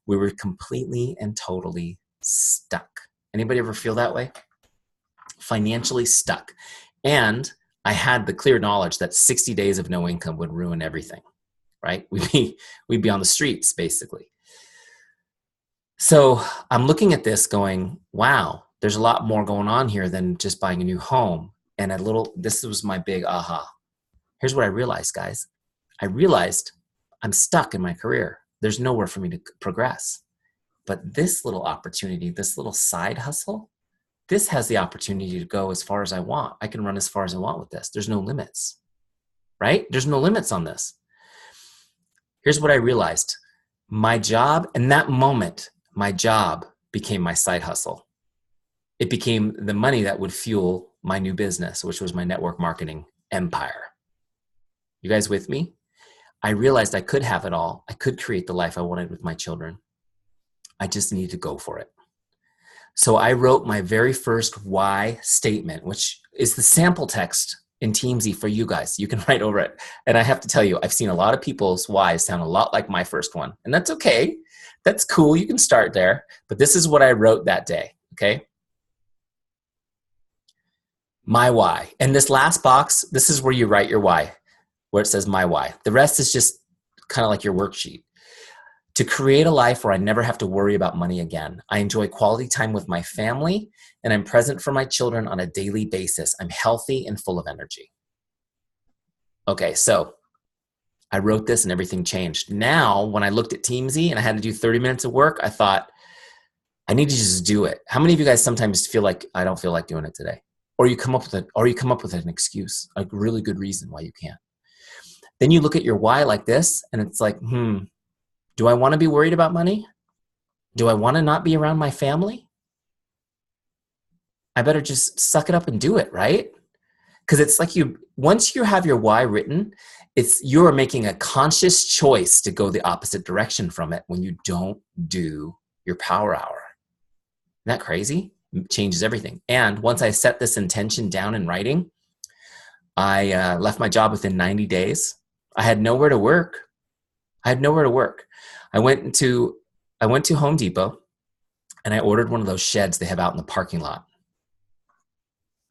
We were completely and totally stuck. Anybody ever feel that way? Financially stuck. And I had the clear knowledge that 60 days of no income would ruin everything, right? We'd be on the streets, basically. So I'm looking at this going, wow, there's a lot more going on here than just buying a new home. And this was my big aha. Here's what I realized, guys. I realized I'm stuck in my career. There's nowhere for me to progress. But this little opportunity, this little side hustle, this has the opportunity to go as far as I want. I can run as far as I want with this. There's no limits, right? There's no limits on this. Here's what I realized. My job, in that moment, my job became my side hustle. It became the money that would fuel my new business, which was my network marketing empire. You guys with me? I realized I could have it all. I could create the life I wanted with my children. I just needed to go for it. So I wrote my very first why statement, which is the sample text in Teamzy for you guys. You can write over it. And I have to tell you, I've seen a lot of people's whys sound a lot like my first one. And that's okay. That's cool. You can start there. But this is what I wrote that day, okay? My why. And this last box, this is where you write your why, where it says my why. The rest is just kind of like your worksheet. To create a life where I never have to worry about money again. I enjoy quality time with my family, and I'm present for my children on a daily basis. I'm healthy and full of energy. Okay, so I wrote this and everything changed. Now, when I looked at Teamzy and I had to do 30 minutes of work, I thought, I need to just do it. How many of you guys sometimes feel like, I don't feel like doing it today? Or you come up with an excuse, a really good reason why you can't. Then you look at your why like this, and it's like, do I want to be worried about money? Do I want to not be around my family? I better just suck it up and do it, right? Because it's like once you have your why written, you're making a conscious choice to go the opposite direction from it when you don't do your power hour. Isn't that crazy? It changes everything. And once I set this intention down in writing, I left my job within 90 days. I had nowhere to work. I went to Home Depot and I ordered one of those sheds they have out in the parking lot.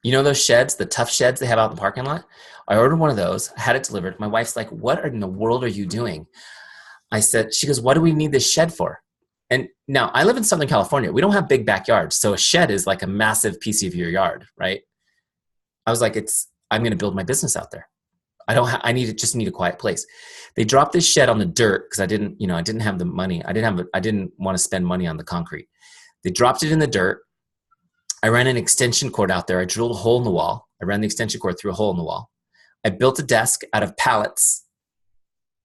You know those sheds, the tough sheds they have out in the parking lot? I ordered one of those. I had it delivered. My wife's like, what in the world are you doing? She goes, what do we need this shed for? And now I live in Southern California. We don't have big backyards. So a shed is like a massive piece of your yard, right? I was like, I'm going to build my business out there. I just need a quiet place. They dropped this shed on the dirt because I didn't have the money. I didn't want to spend money on the concrete. They dropped it in the dirt. I ran an extension cord out there. I drilled a hole in the wall. I ran the extension cord through a hole in the wall. I built a desk out of pallets.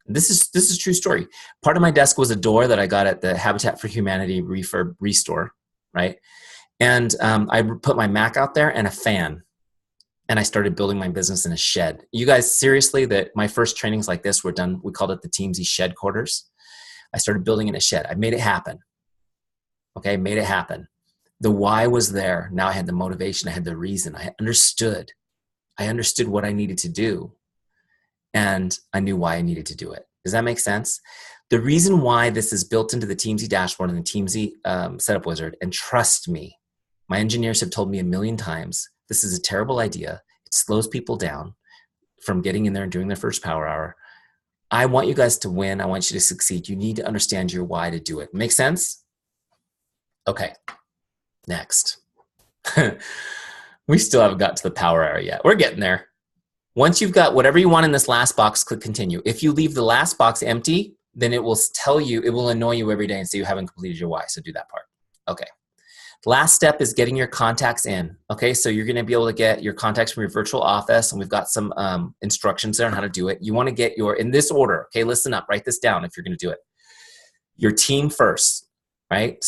This is a true story. Part of my desk was a door that I got at the Habitat for Humanity refurb restore, right? And I put my Mac out there and a fan. And I started building my business in a shed. You guys, seriously, my first trainings like this were done, we called it the Teamzy Shed Quarters. I started building in a shed. I made it happen. Okay, made it happen. The why was there. Now I had the motivation. I had the reason. I understood what I needed to do. And I knew why I needed to do it. Does that make sense? The reason why this is built into the Teamzy dashboard and the Teamzy setup wizard, and trust me, my engineers have told me a million times, this is a terrible idea. It slows people down from getting in there and doing their first power hour. I want you guys to win. I want you to succeed. You need to understand your why to do it. Make sense? Okay, next. We still haven't got to the power hour yet. We're getting there. Once you've got whatever you want in this last box, click continue. If you leave the last box empty, then it will tell you, it will annoy you every day and say you haven't completed your why. So do that part. Okay. Last step is getting your contacts in. Okay, so you're going to be able to get your contacts from your virtual office, and we've got some instructions there on how to do it. You want to get in this order. Okay, listen up. Write this down if you're going to do it. Your team first, right?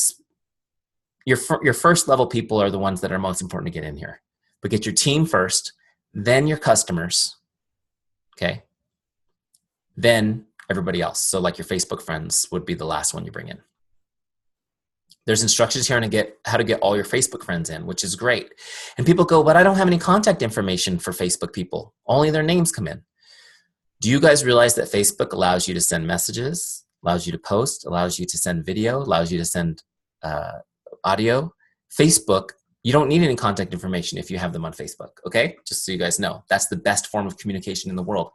Your first level people are the ones that are most important to get in here. But get your team first, then your customers, okay? Then everybody else. So like your Facebook friends would be the last one you bring in. There's instructions here on how to get all your Facebook friends in, which is great. And people go, but I don't have any contact information for Facebook people. Only their names come in. Do you guys realize that Facebook allows you to send messages, allows you to post, allows you to send video, allows you to send audio? Facebook, you don't need any contact information if you have them on Facebook, okay? Just so you guys know, that's the best form of communication in the world.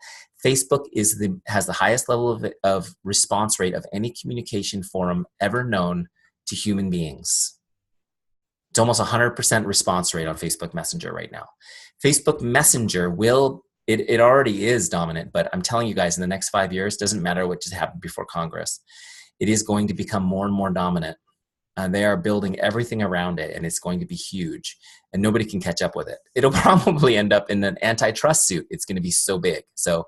Facebook has the highest level of response rate of any communication forum ever known to human beings. It's almost 100% response rate on Facebook Messenger right now. Facebook Messenger it already is dominant, but I'm telling you guys, in the next 5 years, doesn't matter what just happened before Congress, it is going to become more and more dominant. They are building everything around it, and it's going to be huge, and nobody can catch up with it. It'll probably end up in an antitrust suit. It's going to be so big. So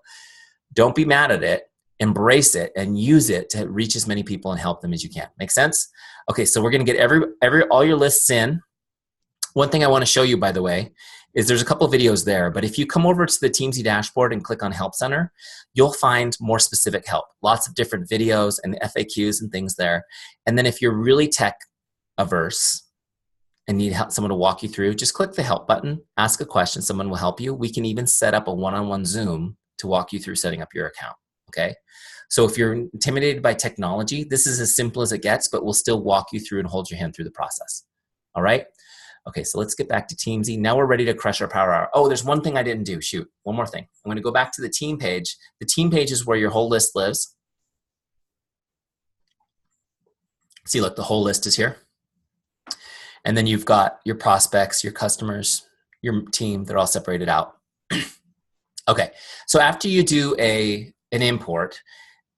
don't be mad at it. Embrace it and use it to reach as many people and help them as you can. Make sense? Okay, so we're going to get all your lists in. One thing I want to show you, by the way, is there's a couple of videos there, but if you come over to the Teamzy dashboard and click on Help Center, you'll find more specific help. Lots of different videos and FAQs and things there. And then if you're really tech averse and need someone to walk you through, just click the Help button, ask a question, someone will help you. We can even set up a one-on-one Zoom to walk you through setting up your account, okay? So if you're intimidated by technology, this is as simple as it gets, but we'll still walk you through and hold your hand through the process, all right? Okay, so let's get back to Teamzy. Now we're ready to crush our power hour. Oh, there's one thing I didn't do. Shoot, one more thing. I'm going to go back to the team page. The team page is where your whole list lives. See, look, the whole list is here. And then you've got your prospects, your customers, your team. They're all separated out. Okay, so after you do an import,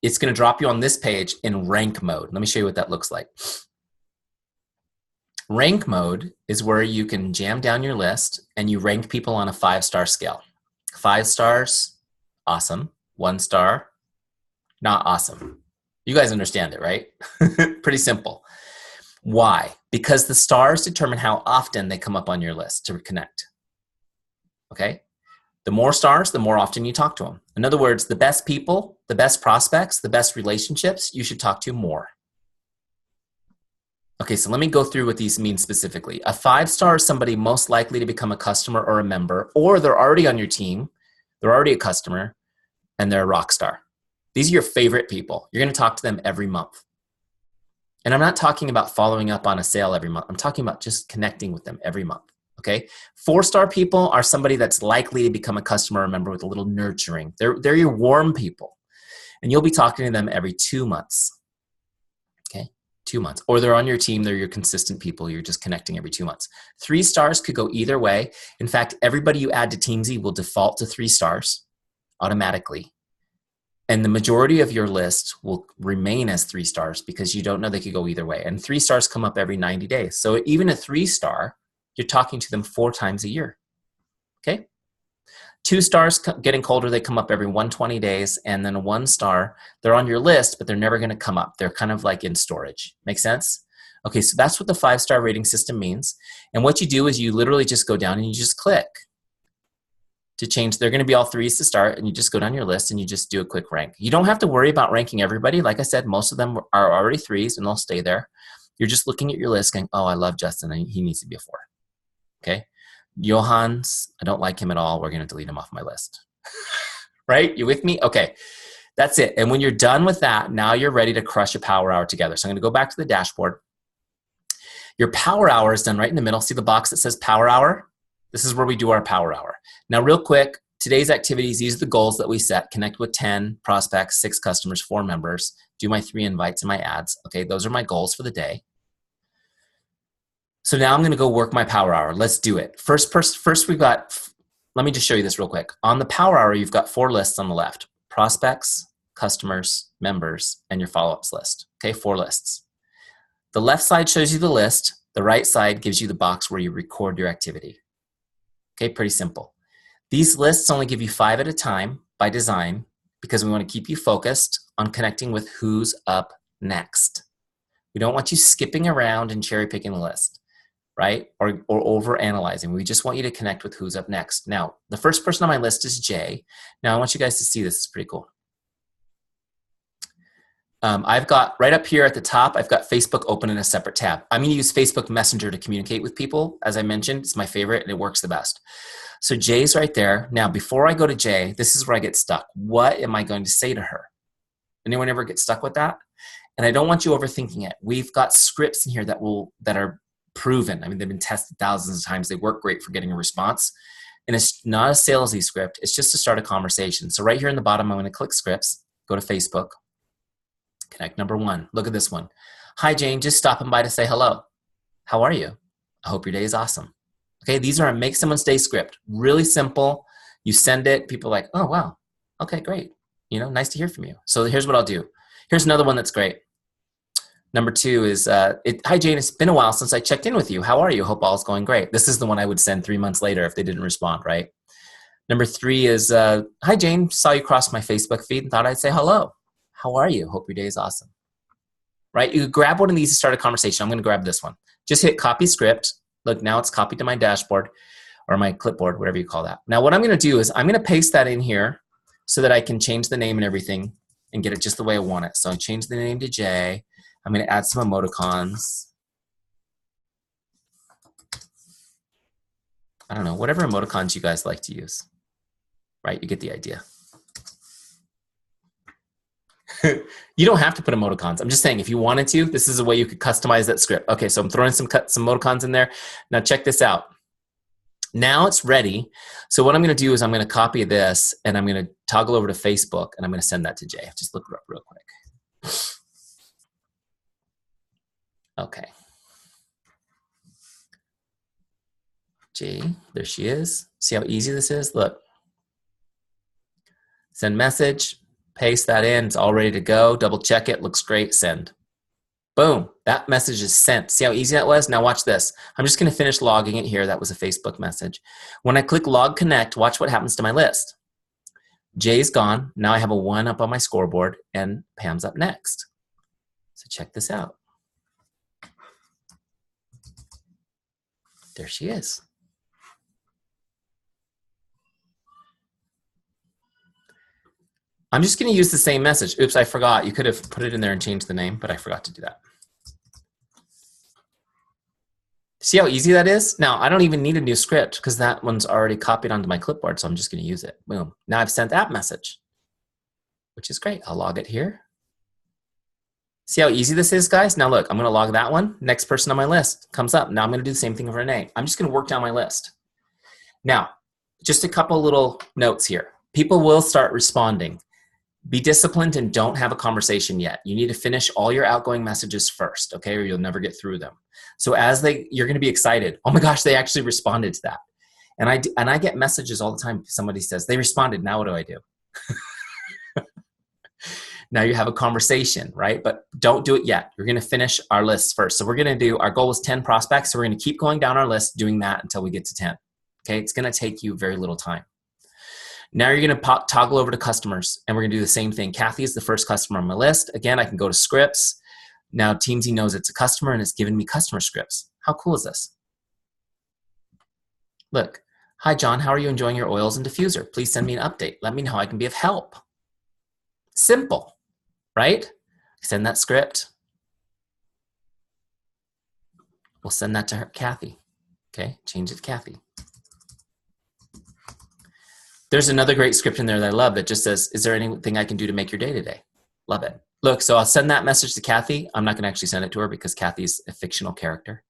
it's going to drop you on this page in rank mode. Let me show you what that looks like. Rank mode is where you can jam down your list and you rank people on a 5-star scale. 5 stars, awesome. 1 star, not awesome. You guys understand it, right? Pretty simple. Why? Because the stars determine how often they come up on your list to connect. Okay? The more stars, the more often you talk to them. In other words, the best people, the best prospects, the best relationships, you should talk to more. Okay, so let me go through what these mean specifically. A 5-star is somebody most likely to become a customer or a member, or they're already on your team, they're already a customer, and they're a rock star. These are your favorite people. You're going to talk to them every month. And I'm not talking about following up on a sale every month. I'm talking about just connecting with them every month, okay? 4-star people are somebody that's likely to become a customer or a member with a little nurturing. They're your warm people, and you'll be talking to them every 2 months. 2 months, or they're on your team, they're your consistent people, you're just connecting every 2 months. 3 stars could go either way. In fact, everybody you add to Teamzy will default to 3 stars automatically. And the majority of your list will remain as 3 stars because you don't know they could go either way. And 3 stars come up every 90 days. So even a 3-star, you're talking to them 4 times a year, okay? 2 stars getting colder, they come up every 120 days, and then a 1 star, they're on your list, but they're never gonna come up. They're kind of like in storage. Make sense? Okay, so that's what the 5-star rating system means. And what you do is you literally just go down and you just click to change. They're gonna be all 3s to start, and you just go down your list and you just do a quick rank. You don't have to worry about ranking everybody. Like I said, most of them are already 3s and they'll stay there. You're just looking at your list going, oh, I love Justin, he needs to be a 4, okay? Johans, I don't like him at all. We're going to delete him off my list. Right? You with me? Okay. That's it. And when you're done with that, now you're ready to crush a power hour together. So I'm going to go back to the dashboard. Your power hour is done right in the middle. See the box that says power hour? This is where we do our power hour. Now, real quick, today's activities, these are the goals that we set. Connect with 10 prospects, 6 customers, 4 members, do my 3 invites and my ads. Okay, those are my goals for the day. So now I'm going to go work my power hour. Let's do it. First we've got, let me just show you this real quick. On the power hour, you've got 4 lists on the left. Prospects, customers, members, and your follow-ups list. Okay, 4 lists. The left side shows you the list. The right side gives you the box where you record your activity. Okay, pretty simple. These lists only give you 5 at a time by design because we want to keep you focused on connecting with who's up next. We don't want you skipping around and cherry picking the list, right? Or over analyzing. We just want you to connect with who's up next. Now, the first person on my list is Jay. Now, I want you guys to see this. It's pretty cool. I've got right up here at the top, I've got Facebook open in a separate tab. I'm going to use Facebook Messenger to communicate with people. As I mentioned, it's my favorite and it works the best. So Jay's right there. Now, before I go to Jay, this is where I get stuck. What am I going to say to her? Anyone ever get stuck with that? And I don't want you overthinking it. We've got scripts in here that are proven. I mean, they've been tested thousands of times. They work great for getting a response. And it's not a salesy script. It's just to start a conversation. So right here in the bottom, I'm going to click scripts, go to Facebook. Connect number 1. Look at this one. Hi, Jane. Just stopping by to say hello. How are you? I hope your day is awesome. Okay, these are a make someone's day script. Really simple. You send it. People are like, oh, wow. Okay, great. You know, nice to hear from you. So here's what I'll do. Here's another one that's great. Number 2 is, hi Jane, it's been a while since I checked in with you. How are you? Hope all's going great. This is the one I would send 3 months later if they didn't respond, right? Number 3 is, hi Jane, saw you cross my Facebook feed and thought I'd say hello. How are you? Hope your day is awesome. Right? You grab one of these to start a conversation. I'm going to grab this one. Just hit copy script. Look, now it's copied to my dashboard or my clipboard, whatever you call that. Now what I'm going to do is I'm going to paste that in here so that I can change the name and everything and get it just the way I want it. So I change the name to Jay. I'm going to add some emoticons. I don't know, whatever emoticons you guys like to use. Right? You get the idea. You don't have to put emoticons. I'm just saying if you wanted to, this is a way you could customize that script. Okay, so I'm throwing some emoticons in there. Now check this out. Now it's ready. So what I'm going to do is I'm going to copy this and I'm going to toggle over to Facebook and I'm going to send that to Jay. Just look it up real quick. Okay. Jay, there she is. See how easy this is? Look. Send message, paste that in. It's all ready to go. Double check it. Looks great. Send. Boom. That message is sent. See how easy that was? Now watch this. I'm just going to finish logging it here. That was a Facebook message. When I click log connect, watch what happens to my list. Jay's gone. Now I have a 1 up on my scoreboard and Pam's up next. So check this out. There she is. I'm just going to use the same message. Oops, I forgot. You could have put it in there and changed the name, but I forgot to do that. See how easy that is? Now, I don't even need a new script because that one's already copied onto my clipboard, so I'm just going to use it. Boom. Now I've sent that message, which is great. I'll log it here. See how easy this is, guys? Now look, I'm going to log that one. Next person on my list comes up. Now I'm going to do the same thing for Renee. I'm just going to work down my list. Now, just a couple little notes here. People will start responding. Be disciplined and don't have a conversation yet. You need to finish all your outgoing messages first, okay, or you'll never get through them. So you're going to be excited. Oh my gosh, they actually responded to that. And I get messages all the time. Somebody says, they responded, now what do I do? Now you have a conversation, right? But don't do it yet. You're going to finish our list first. So we're going to do, our goal is 10 prospects. So we're going to keep going down our list, doing that until we get to 10. Okay, it's going to take you very little time. Now you're going to toggle over to customers, and we're going to do the same thing. Kathy is the first customer on my list. Again, I can go to scripts. Now Teamzy knows it's a customer, and it's giving me customer scripts. How cool is this? Look, hi John, how are you enjoying your oils and diffuser? Please send me an update. Let me know how I can be of help. Simple, right? Send that script. We'll send that to her, Kathy. Okay, change it to Kathy. There's another great script in there that I love that just says, is there anything I can do to make your day today? Love it. Look, so I'll send that message to Kathy. I'm not going to actually send it to her because Kathy's a fictional character.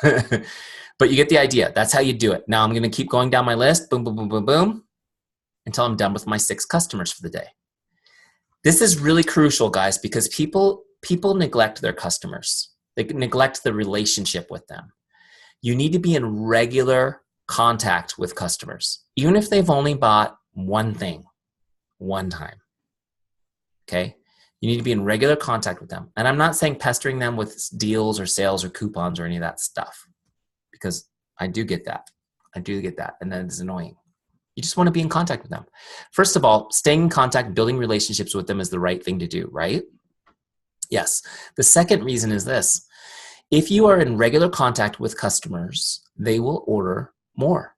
But you get the idea. That's how you do it. Now I'm going to keep going down my list, boom, boom, boom, boom, boom, until I'm done with my 6 customers for the day. This is really crucial, guys, because people neglect their customers. They neglect the relationship with them. You need to be in regular contact with customers, even if they've only bought one thing, one time. Okay? You need to be in regular contact with them. And I'm not saying pestering them with deals or sales or coupons or any of that stuff, because I do get that. I do get that. And that is annoying. You just want to be in contact with them. First of all, staying in contact, building relationships with them is the right thing to do, right? Yes. The second reason is this. If you are in regular contact with customers, they will order more.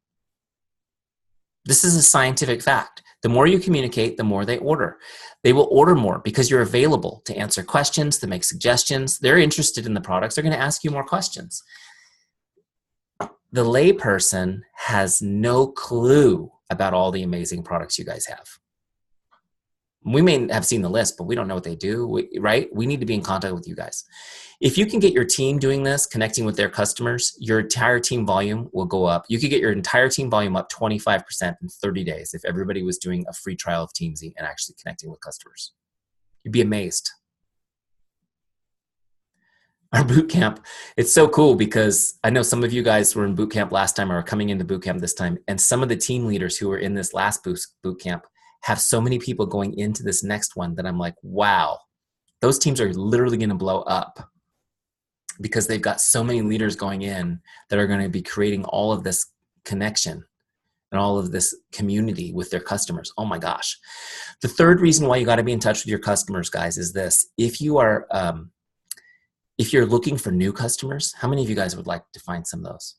This is a scientific fact. The more you communicate, the more they order. They will order more because you're available to answer questions, to make suggestions. They're interested in the products. They're going to ask you more questions. The layperson has no clue about all the amazing products you guys have. We may have seen the list, but we don't know what they do, right? We need to be in contact with you guys. If you can get your team doing this, connecting with their customers, your entire team volume will go up. You could get your entire team volume up 25% in 30 days if everybody was doing a free trial of Teamzy and actually connecting with customers. You'd be amazed. Our boot camp, it's so cool because I know some of you guys were in boot camp last time or are coming into boot camp this time, and some of the team leaders who were in this last boot camp have so many people going into this next one that I'm like, wow, Those teams are literally going to blow up because they've got so many leaders going in that are going to be creating all of this connection and all of this community with their customers. Oh my gosh. The third reason why you got to be in touch with your customers, guys, is this. If you're looking for new customers, how many of you guys would like to find some of those?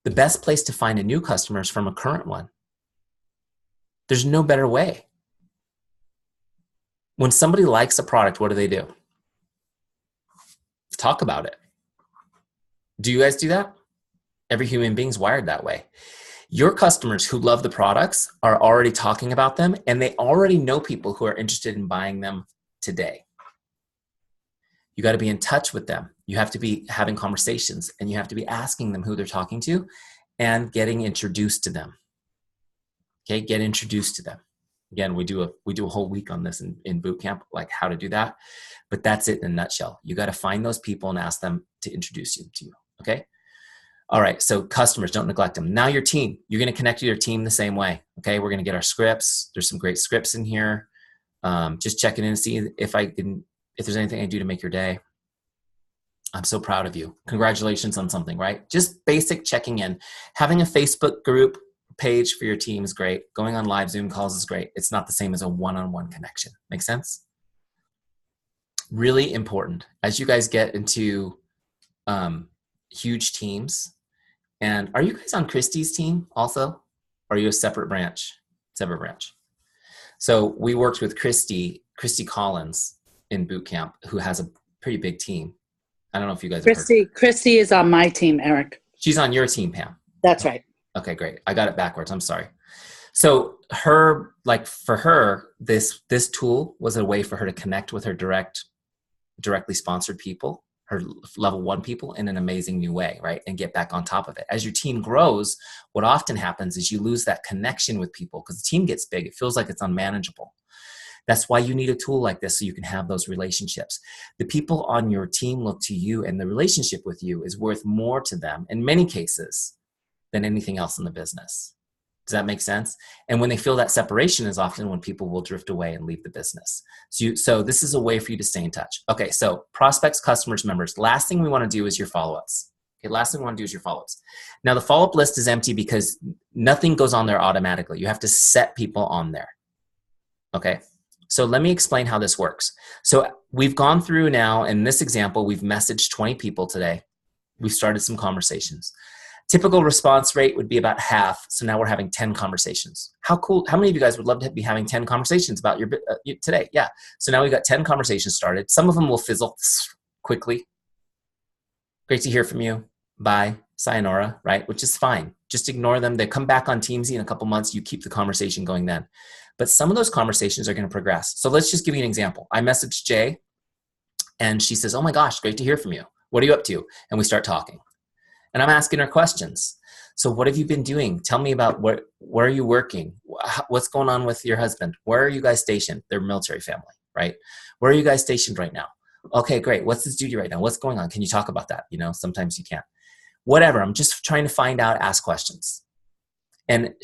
The best place to find a new customer is from a current one. There's no better way. When somebody likes a product, what do? Talk about it. Do you guys do that? Every human being's wired that way. Your customers who love the products are already talking about them, and they already know people who are interested in buying them today. You got to be in touch with them. You have to be having conversations, and you have to be asking them who they're talking to and getting introduced to them. Okay, get introduced to them. Again, we do a whole week on this in boot camp, like how to do that. But that's it in a nutshell. You got to find those people and ask them to introduce you to you. Okay. All right. So customers, don't neglect them. Now your team, you're going to connect to your team the same way. Okay. We're going to get our scripts. There's some great scripts in here. Just checking in to see if there's anything I can do to make your day. I'm so proud of you. Congratulations on something, right? Just basic checking in. Having a Facebook group page for your team is great. Going on live Zoom calls is great. It's not the same as a one-on-one connection. Make sense? Really important as you guys get into huge teams. And are you guys on Christy's team also? Or are you a separate branch? Separate branch. So we worked with Christy Collins in boot camp, who has a pretty big team. I don't know if you guys have heard. Christy is on my team, Eric. She's on your team, Pam. That's right. Okay, great. I got it backwards. I'm sorry. So for her, this tool was a way for her to connect with her directly sponsored people, her level 1 people, in an amazing new way, right? And get back on top of it. As your team grows, what often happens is you lose that connection with people because the team gets big. It feels like it's unmanageable. That's why you need a tool like this so you can have those relationships. The people on your team look to you, and the relationship with you is worth more to them in many cases than anything else in the business. Does that make sense? And when they feel that separation is often when people will drift away and leave the business. So this is a way for you to stay in touch. Okay, so prospects, customers, members. Last thing we want to do is your follow-ups. Okay, last thing we want to do is your follow-ups. Now the follow-up list is empty because nothing goes on there automatically. You have to set people on there. Okay, so let me explain how this works. So we've gone through now, in this example, we've messaged 20 people today. We've started some conversations. Typical response rate would be about half. So now we're having 10 conversations. How cool. How many of you guys would love to be having 10 conversations about your today? Yeah. So now we've got 10 conversations started. Some of them will fizzle quickly. Great to hear from you. Bye. Sayonara, right? Which is fine. Just ignore them. They come back on Teamzy in a couple months. You keep the conversation going then. But some of those conversations are going to progress. So let's just give you an example. I messaged Jay and she says, oh my gosh, great to hear from you. What are you up to? And we start talking. And I'm asking her questions. So what have you been doing? Tell me about where are you working? What's going on with your husband? Where are you guys stationed? They're a military family, right? Where are you guys stationed right now? Okay, great. What's his duty right now? What's going on? Can you talk about that? You know, sometimes you can't. Whatever. I'm just trying to find out, ask questions. And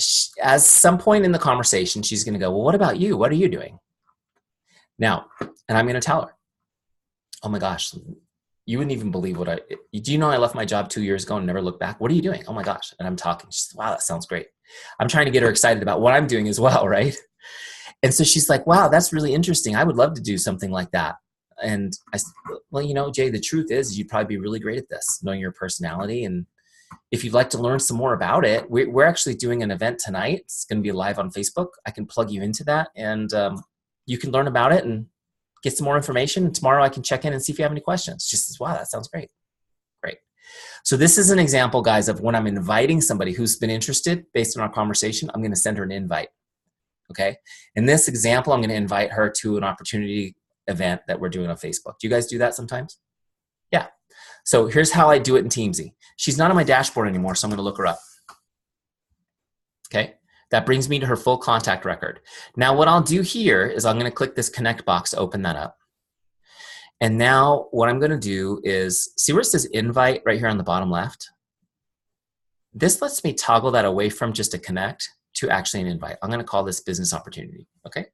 at some point in the conversation, she's going to go, well, what about you? What are you doing? Now, and I'm going to tell her, oh my gosh, you wouldn't even believe do you know I left my job 2 years ago and never looked back? What are you doing? Oh my gosh. And I'm talking. She says, wow, that sounds great. I'm trying to get her excited about what I'm doing as well, right? And so she's like, wow, that's really interesting. I would love to do something like that. And I said, well, you know, Jay, the truth is you'd probably be really great at this, knowing your personality. And if you'd like to learn some more about it, we're actually doing an event tonight. It's going to be live on Facebook. I can plug you into that and you can learn about it and get some more information. And tomorrow I can check in and see if you have any questions. She says, wow, that sounds great. Great. So this is an example, guys, of when I'm inviting somebody who's been interested based on our conversation, I'm going to send her an invite. Okay. In this example, I'm going to invite her to an opportunity event that we're doing on Facebook. Do you guys do that sometimes? Yeah. So here's how I do it in Teamzy. She's not on my dashboard anymore, so I'm going to look her up. Okay. That brings me to her full contact record. Now what I'll do here is I'm going to click this connect box to open that up. And now what I'm going to do is, see where it says invite right here on the bottom left? This lets me toggle that away from just a connect to actually an invite. I'm going to call this business opportunity. Okay.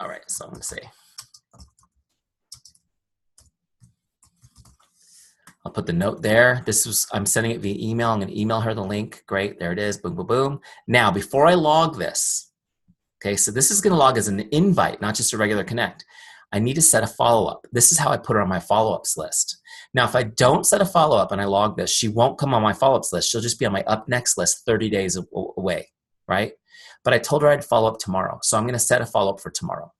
All right. So I'm going to say I'll put the note there. I'm sending it via email. I'm going to email her the link. Great. There it is. Boom, boom, boom. Now, before I log this, okay, so this is going to log as an invite, not just a regular connect. I need to set a follow-up. This is how I put her on my follow-ups list. Now, if I don't set a follow-up and I log this, she won't come on my follow-ups list. She'll just be on my up next list 30 days away, right? But I told her I'd follow up tomorrow. So I'm going to set a follow-up for tomorrow.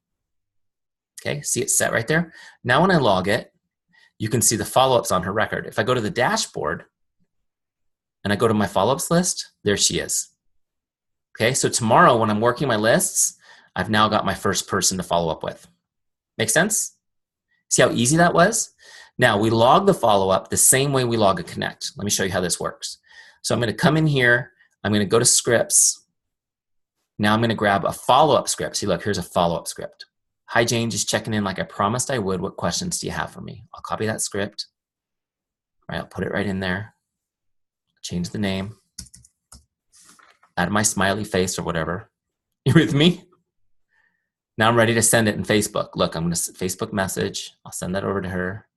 Okay, see it set right there? Now when I log it, you can see the follow-ups on her record. If I go to the dashboard and I go to my follow-ups list, there she is. Okay, so tomorrow when I'm working my lists, I've now got my first person to follow up with. Make sense? See how easy that was? Now we log the follow-up the same way we log a connect. Let me show you how this works. So I'm going to come in here. I'm going to go to scripts. Now I'm going to grab a follow-up script. See, look, here's a follow-up script. Hi, Jane, just checking in like I promised I would. What questions do you have for me? I'll copy that script. All right, I'll put it right in there. Change the name. Add my smiley face or whatever. You with me? Now I'm ready to send it in Facebook. Look, I'm going to Facebook message. I'll send that over to her.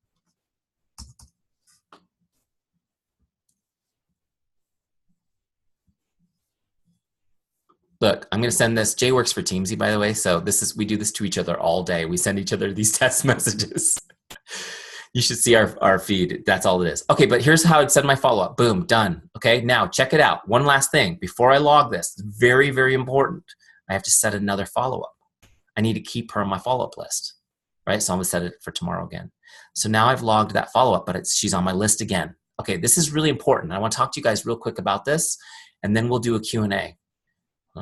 Look, I'm going to send this. Jay works for Teamzy, by the way. So we do this to each other all day. We send each other these text messages. You should see our feed. That's all it is. Okay, but here's how I'd send my follow-up. Boom, done. Okay, now check it out. One last thing. Before I log this, it's very, very important. I have to set another follow-up. I need to keep her on my follow-up list, right? So I'm going to set it for tomorrow again. So now I've logged that follow-up, but she's on my list again. Okay, this is really important. I want to talk to you guys real quick about this, and then we'll do a Q&A.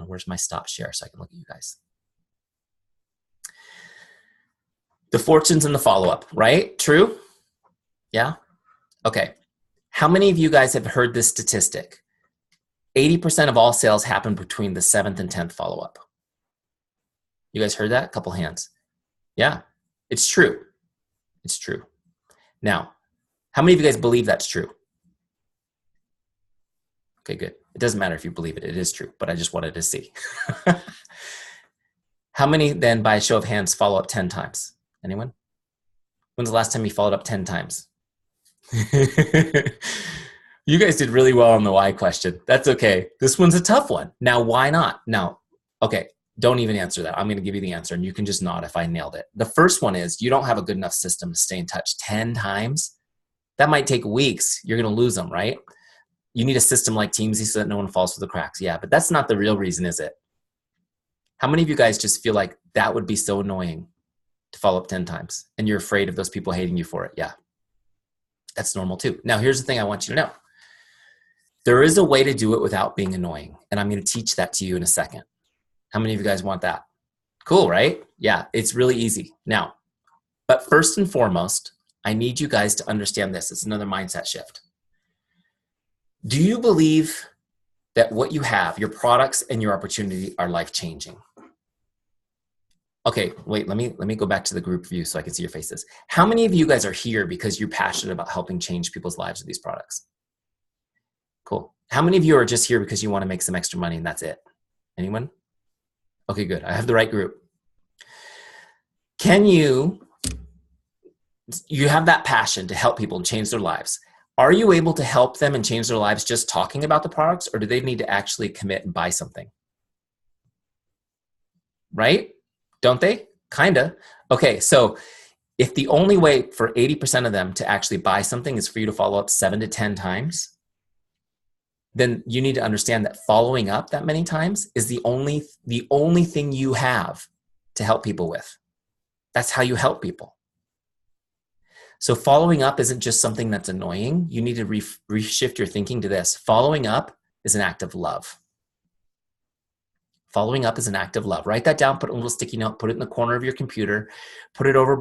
Where's my stop share so I can look at you guys? The fortunes in the follow-up, right? True? Yeah? Okay. How many of you guys have heard this statistic? 80% of all sales happen between the 7th and 10th follow-up. You guys heard that? A couple hands. Yeah, it's true. It's true. Now, how many of you guys believe that's true? Okay, good. It doesn't matter if you believe it. It is true, but I just wanted to see. How many then, by a show of hands, follow up 10 times? Anyone? When's the last time you followed up 10 times? You guys did really well on the why question. That's okay. This one's a tough one. Now, why not? Now, okay, don't even answer that. I'm going to give you the answer, and you can just nod if I nailed it. The first one is you don't have a good enough system to stay in touch 10 times. That might take weeks. You're going to lose them, right? You need a system like Teamzy so that no one falls through the cracks. Yeah, but that's not the real reason, is it? How many of you guys just feel like that would be so annoying to follow up 10 times and you're afraid of those people hating you for it? Yeah, that's normal too. Now, here's the thing I want you to know. There is a way to do it without being annoying, and I'm going to teach that to you in a second. How many of you guys want that? Cool, right? Yeah, it's really easy. Now, but first and foremost, I need you guys to understand this. It's another mindset shift. Do you believe that what you have, your products and your opportunity, are life-changing? Okay, wait, let me go back to the group view so I can see your faces. How many of you guys are here because you're passionate about helping change people's lives with these products? Cool. How many of you are just here because you want to make some extra money and that's it? Anyone? Okay, good. I have the right group. Can you have that passion to help people and change their lives. Are you able to help them and change their lives just talking about the products, or do they need to actually commit and buy something? Right? Don't they? Kinda. Okay, so if the only way for 80% of them to actually buy something is for you to follow up 7 to 10 times, then you need to understand that following up that many times is the only thing you have to help people with. That's how you help people. So following up isn't just something that's annoying. You need to reshift your thinking to this. Following up is an act of love. Following up is an act of love. Write that down, put a little sticky note, put it in the corner of your computer, put it over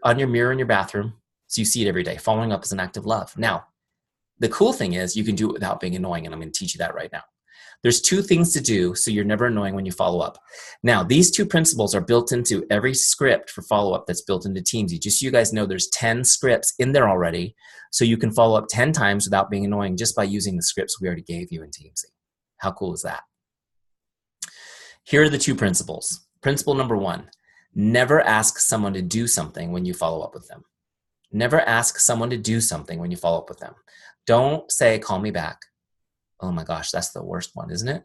on your mirror in your bathroom so you see it every day. Following up is an act of love. Now, the cool thing is you can do it without being annoying, and I'm going to teach you that right now. There's 2 things to do so you're never annoying when you follow up. Now, these 2 principles are built into every script for follow-up that's built into Teamzy. Just so you guys know, there's 10 scripts in there already, so you can follow up 10 times without being annoying just by using the scripts we already gave you in Teamzy. How cool is that? Here are the 2 principles. Principle number 1, never ask someone to do something when you follow up with them. Never ask someone to do something when you follow up with them. Don't say, call me back. Oh my gosh, that's the worst one, isn't it?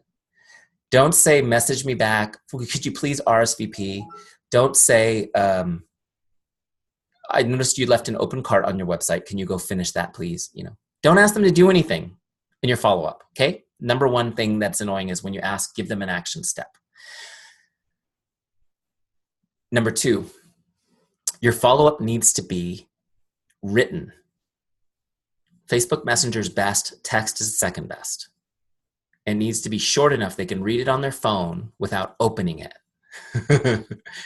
Don't say, message me back. Could you please RSVP? Don't say, I noticed you left an open cart on your website. Can you go finish that, please? Don't ask them to do anything in your follow-up, okay? Number one thing that's annoying is when you ask, give them an action step. Number two, your follow-up needs to be written. Facebook Messenger's best, text is second best. It needs to be short enough they can read it on their phone without opening it.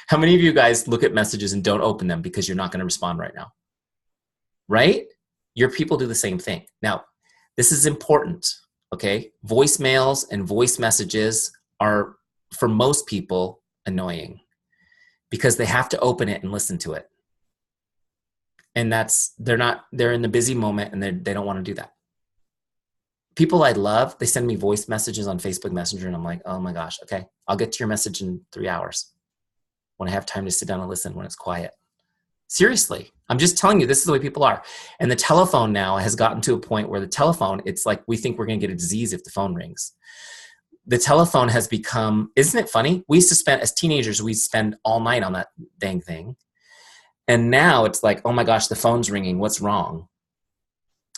How many of you guys look at messages and don't open them because you're not going to respond right now? Right? Your people do the same thing. Now, this is important, okay? Voicemails and voice messages are, for most people, annoying because they have to open it and listen to it. And they're in the busy moment and they don't want to do that. People I love, they send me voice messages on Facebook Messenger and I'm like, oh my gosh, okay, I'll get to your message in 3 hours when I have time to sit down and listen when it's quiet. Seriously, I'm just telling you, this is the way people are. And the telephone now has gotten to a point where the telephone, it's like we think we're going to get a disease if the phone rings. The telephone has become, isn't it funny? We used to spend, as teenagers, we spend all night on that dang thing. And now it's like, oh my gosh, the phone's ringing. What's wrong?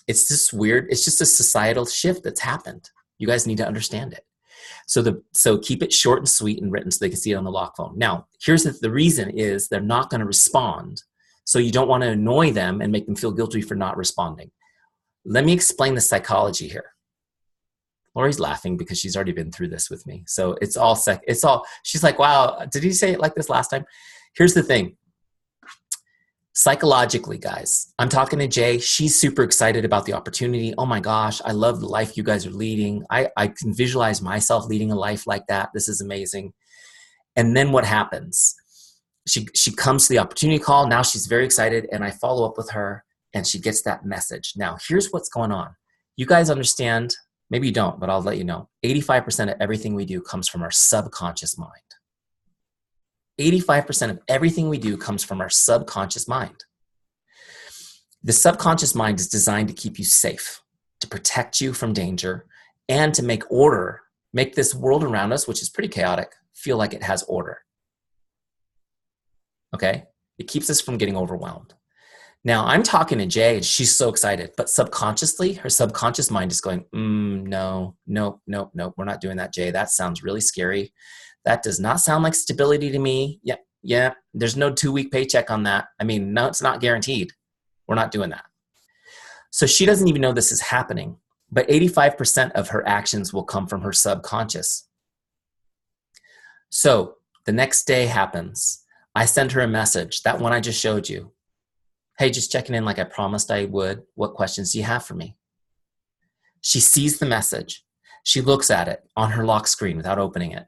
It's just weird. It's just a societal shift that's happened. You guys need to understand it. So keep it short and sweet and written so they can see it on the lock phone. Now, here's the reason is they're not going to respond. So you don't want to annoy them and make them feel guilty for not responding. Let me explain the psychology here. Lori's laughing because she's already been through this with me. So she's like, wow, did he say it like this last time? Here's the thing. Psychologically, guys, I'm talking to Jay. She's super excited about the opportunity. Oh my gosh, I love the life you guys are leading. I can visualize myself leading a life like that. This is amazing. And then what happens? She comes to the opportunity call. Now she's very excited and I follow up with her and she gets that message. Now, here's what's going on. You guys understand, maybe you don't, but I'll let you know. 85% of everything we do comes from our subconscious mind. 85% of everything we do comes from our subconscious mind. The subconscious mind is designed to keep you safe, to protect you from danger, and to make this world around us, which is pretty chaotic, feel like it has order. Okay? It keeps us from getting overwhelmed. Now, I'm talking to Jay, and she's so excited, but subconsciously, her subconscious mind is going, no, we're not doing that, Jay. That sounds really scary. That does not sound like stability to me. Yeah. There's no 2-week paycheck on that. I mean, no, it's not guaranteed. We're not doing that. So she doesn't even know this is happening, but 85% of her actions will come from her subconscious. So the next day happens. I send her a message, that one I just showed you. Hey, just checking in like I promised I would. What questions do you have for me? She sees the message. She looks at it on her lock screen without opening it.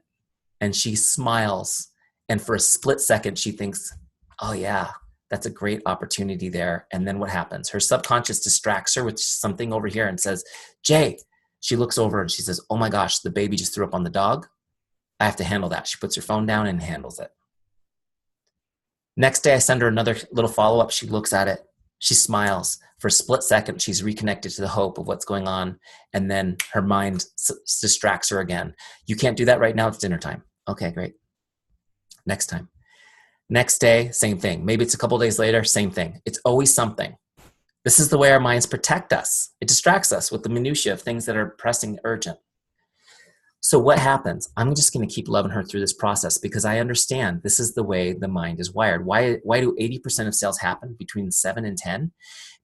And she smiles. And for a split second, she thinks, oh yeah, that's a great opportunity there. And then what happens? Her subconscious distracts her with something over here and says, Jay. She looks over and she says, oh my gosh, the baby just threw up on the dog. I have to handle that. She puts her phone down and handles it. Next day, I send her another little follow-up. She looks at it. She smiles. For a split second, she's reconnected to the hope of what's going on. And then her mind distracts her again. You can't do that right now. It's dinner time. Okay, great. Next time. Next day, same thing. Maybe it's a couple days later, same thing. It's always something. This is the way our minds protect us. It distracts us with the minutia of things that are pressing, urgent. So what happens? I'm just going to keep loving her through this process because I understand this is the way the mind is wired. Why do 80% of sales happen between 7 and 10?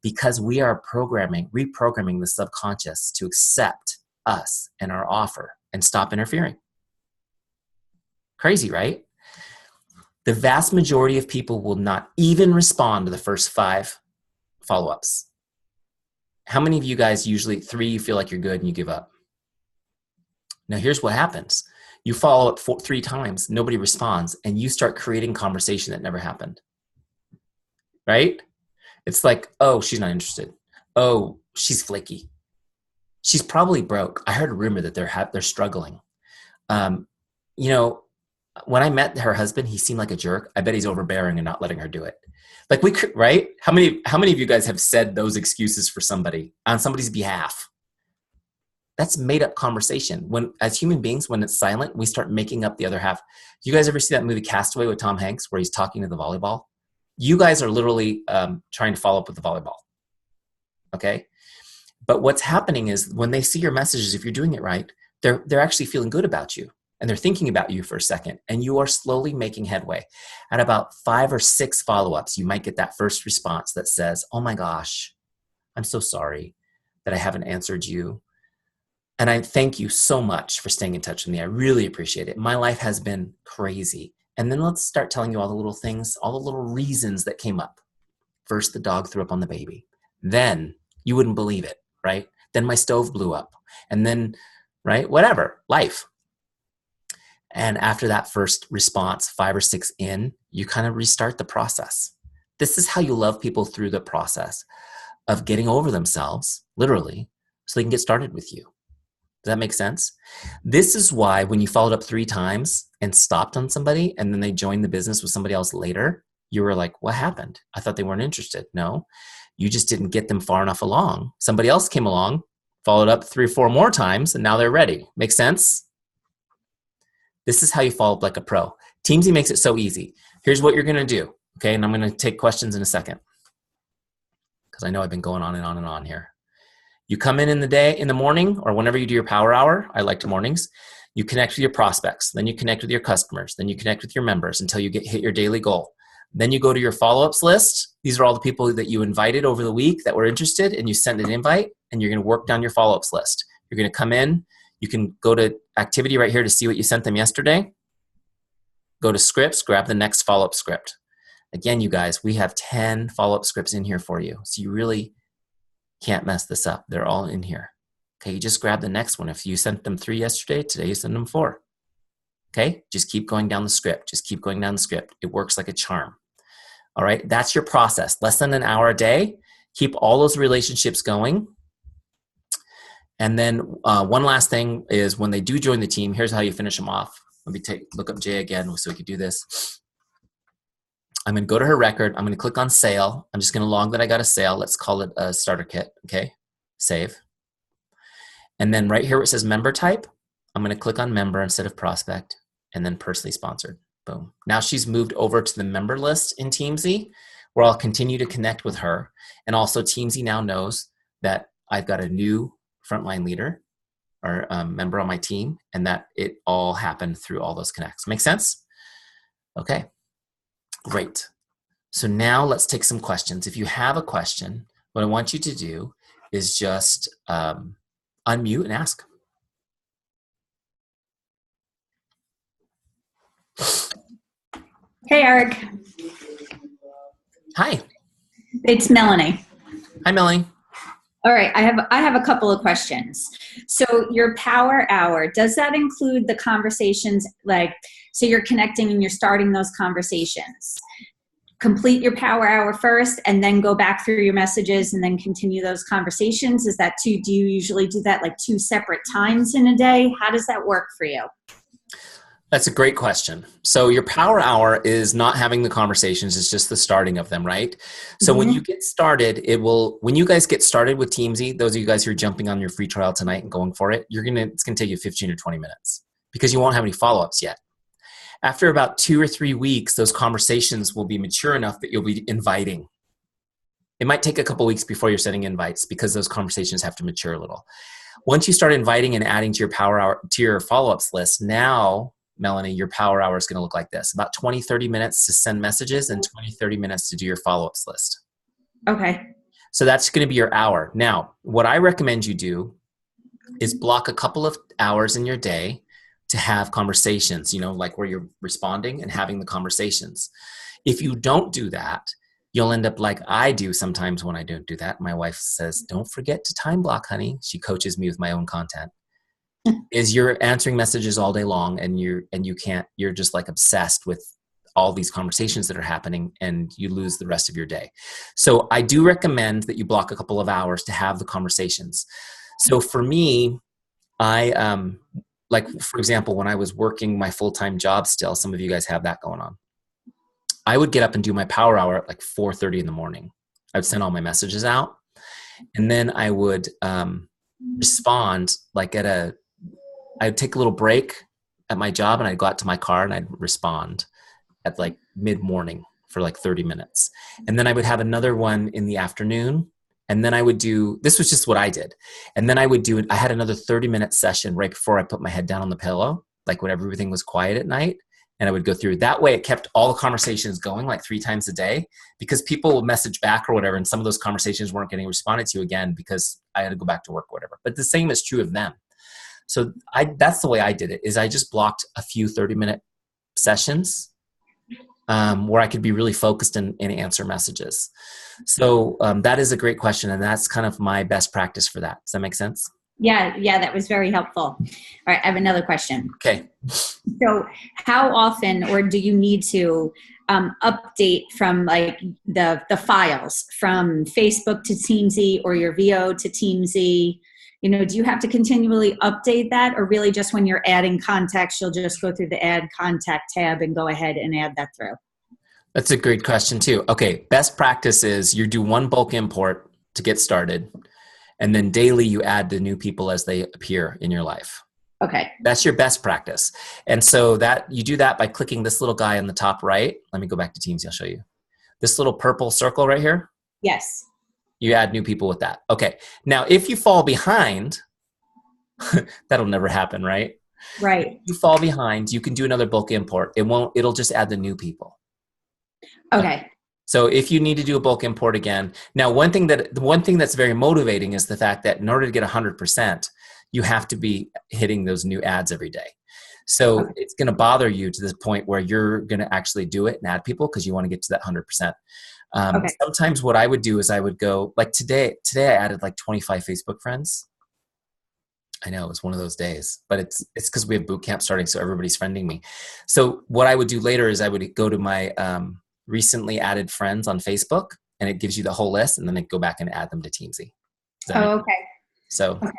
Because we are reprogramming the subconscious to accept us and our offer and stop interfering. Crazy, right? The vast majority of people will not even respond to the first 5 follow-ups. How many of you guys usually 3 you feel like you're good and you give up? Now here's what happens. You follow up 3 times, nobody responds, and you start creating conversation that never happened. Right? It's like, oh, she's not interested. Oh, she's flaky. She's probably broke. I heard a rumor that they're struggling. when I met her husband, he seemed like a jerk. I bet he's overbearing and not letting her do it. Like we could, right? How many of you guys have said those excuses for somebody on somebody's behalf? That's made up conversation. When, as human beings, when it's silent, we start making up the other half. You guys ever see that movie Castaway with Tom Hanks where he's talking to the volleyball? You guys are literally trying to follow up with the volleyball. Okay. But what's happening is when they see your messages, if you're doing it right, they're actually feeling good about you and they're thinking about you for a second, and you are slowly making headway. At about 5 or 6 follow-ups, you might get that first response that says, "Oh my gosh, I'm so sorry that I haven't answered you. And I thank you so much for staying in touch with me. I really appreciate it. My life has been crazy." And then let's start telling you all the little things, all the little reasons that came up. First, the dog threw up on the baby. Then, you wouldn't believe it, right? Then my stove blew up. And then, right, whatever, life. And after that first response, 5 or 6 in, you kind of restart the process. This is how you love people through the process of getting over themselves, literally, so they can get started with you. Does that make sense? This is why when you followed up 3 times and stopped on somebody and then they joined the business with somebody else later, you were like, what happened? I thought they weren't interested. No, you just didn't get them far enough along. Somebody else came along, followed up 3 or 4 more times, and now they're ready. Make sense? This is how you follow up like a pro. Teamzy makes it so easy. Here's what you're going to do. Okay. And I'm going to take questions in a second because I know I've been going on and on and on here. You come in the morning, or whenever you do your power hour. I like mornings. You connect with your prospects. Then you connect with your customers. Then you connect with your members until you hit your daily goal. Then you go to your follow-ups list. These are all the people that you invited over the week that were interested, and you send an invite, and you're going to work down your follow-ups list. You're going to come in. You can go to activity right here to see what you sent them yesterday. Go to scripts, grab the next follow-up script. Again, you guys, we have 10 follow-up scripts in here for you. So you really can't mess this up. They're all in here. Okay, you just grab the next one. If you sent them 3 yesterday, today you send them 4. Okay, just keep going down the script. Just keep going down the script. It works like a charm. All right, that's your process. Less than an hour a day. Keep all those relationships going. And then one last thing is when they do join the team, here's how you finish them off. Let me look up Jay again so we can do this. I'm going to go to her record. I'm going to click on sale. I'm just going to log that I got a sale. Let's call it a starter kit. Okay, save. And then right here where it says member type, I'm going to click on member instead of prospect, and then personally sponsored. Boom. Now she's moved over to the member list in Teamzy, where I'll continue to connect with her. And also Teamzy now knows that I've got a new frontline leader or member on my team, and that it all happened through all those connects. Make sense? Okay. Great. So now let's take some questions. If you have a question, what I want you to do is just unmute and ask. Hey, Eric. Hi. It's Melanie. Hi, Melanie. All right, I have a couple of questions. So your power hour, does that include the conversations, so you're connecting and you're starting those conversations? Complete your power hour first and then go back through your messages and then continue those conversations? Is that do you usually do that like 2 separate times in a day? How does that work for you? That's a great question. So your power hour is not having the conversations, it's just the starting of them, right? So when you get started, when you guys get started with Teamzy, those of you guys who are jumping on your free trial tonight and going for it, it's gonna take you 15 or 20 minutes because you won't have any follow-ups yet. After about 2 or 3 weeks, those conversations will be mature enough that you'll be inviting. It might take a couple weeks before you're sending invites because those conversations have to mature a little. Once you start inviting and adding to your power hour, to your follow-ups list, now Melanie, your power hour is going to look like this. About 20, 30 minutes to send messages and 20, 30 minutes to do your follow-ups list. Okay. So that's going to be your hour. Now, what I recommend you do is block a couple of hours in your day to have conversations, like where you're responding and having the conversations. If you don't do that, you'll end up like I do sometimes when I don't do that. My wife says, don't forget to time block, honey. She coaches me with my own content. Is you're answering messages all day long and you're just like obsessed with all these conversations that are happening and you lose the rest of your day. So I do recommend that you block a couple of hours to have the conversations. So for me, I like for example, when I was working my full-time job still, some of you guys have that going on. I would get up and do my power hour at like 4:30 in the morning. I would send all my messages out, and then I would respond like I'd take a little break at my job, and I'd go out to my car and I'd respond at like mid-morning for like 30 minutes. And then I would have another one in the afternoon. And then I would do, this was just what I did. And then I had another 30-minute session right before I put my head down on the pillow, like when everything was quiet at night. And I would go through. That way it kept all the conversations going like 3 times a day, because people would message back or whatever. And some of those conversations weren't getting responded to again because I had to go back to work or whatever. But the same is true of them. So that's the way I did it, is I just blocked a few 30-minute sessions where I could be really focused and answer messages. So that is a great question. And that's kind of my best practice for that. Does that make sense? Yeah, that was very helpful. All right, I have another question. Okay. So how often, or do you need to update from like the files from Facebook to Teamzy or your VO to Teamzy? You know, do you have to continually update that, or really just when you're adding contacts, you'll just go through the add contact tab and go ahead and add that through? That's a great question too. Okay. Best practice is you do one bulk import to get started, and then daily you add the new people as they appear in your life. Okay. That's your best practice. And so that you do that by clicking this little guy on the top right. Let me go back to Teamzy. I'll show you this little purple circle right here. Yes. You add new people with that. Okay. Now, if you fall behind, that'll never happen, right? Right. If you fall behind, you can do another bulk import. It'll just add the new people. Okay. So if you need to do a bulk import again, now the one thing that's very motivating is the fact that in order to get 100%, you have to be hitting those new ads every day. So it's going to bother you to this point where you're going to actually do it and add people because you want to get to that 100%. Sometimes what I would do is I would go, like today I added like 25 Facebook friends. I know it was one of those days, but it's because we have boot camp starting, so everybody's friending me. So what I would do later is I would go to my recently added friends on Facebook, and it gives you the whole list, and then I go back and add them to Teamzy. Okay. So. Okay.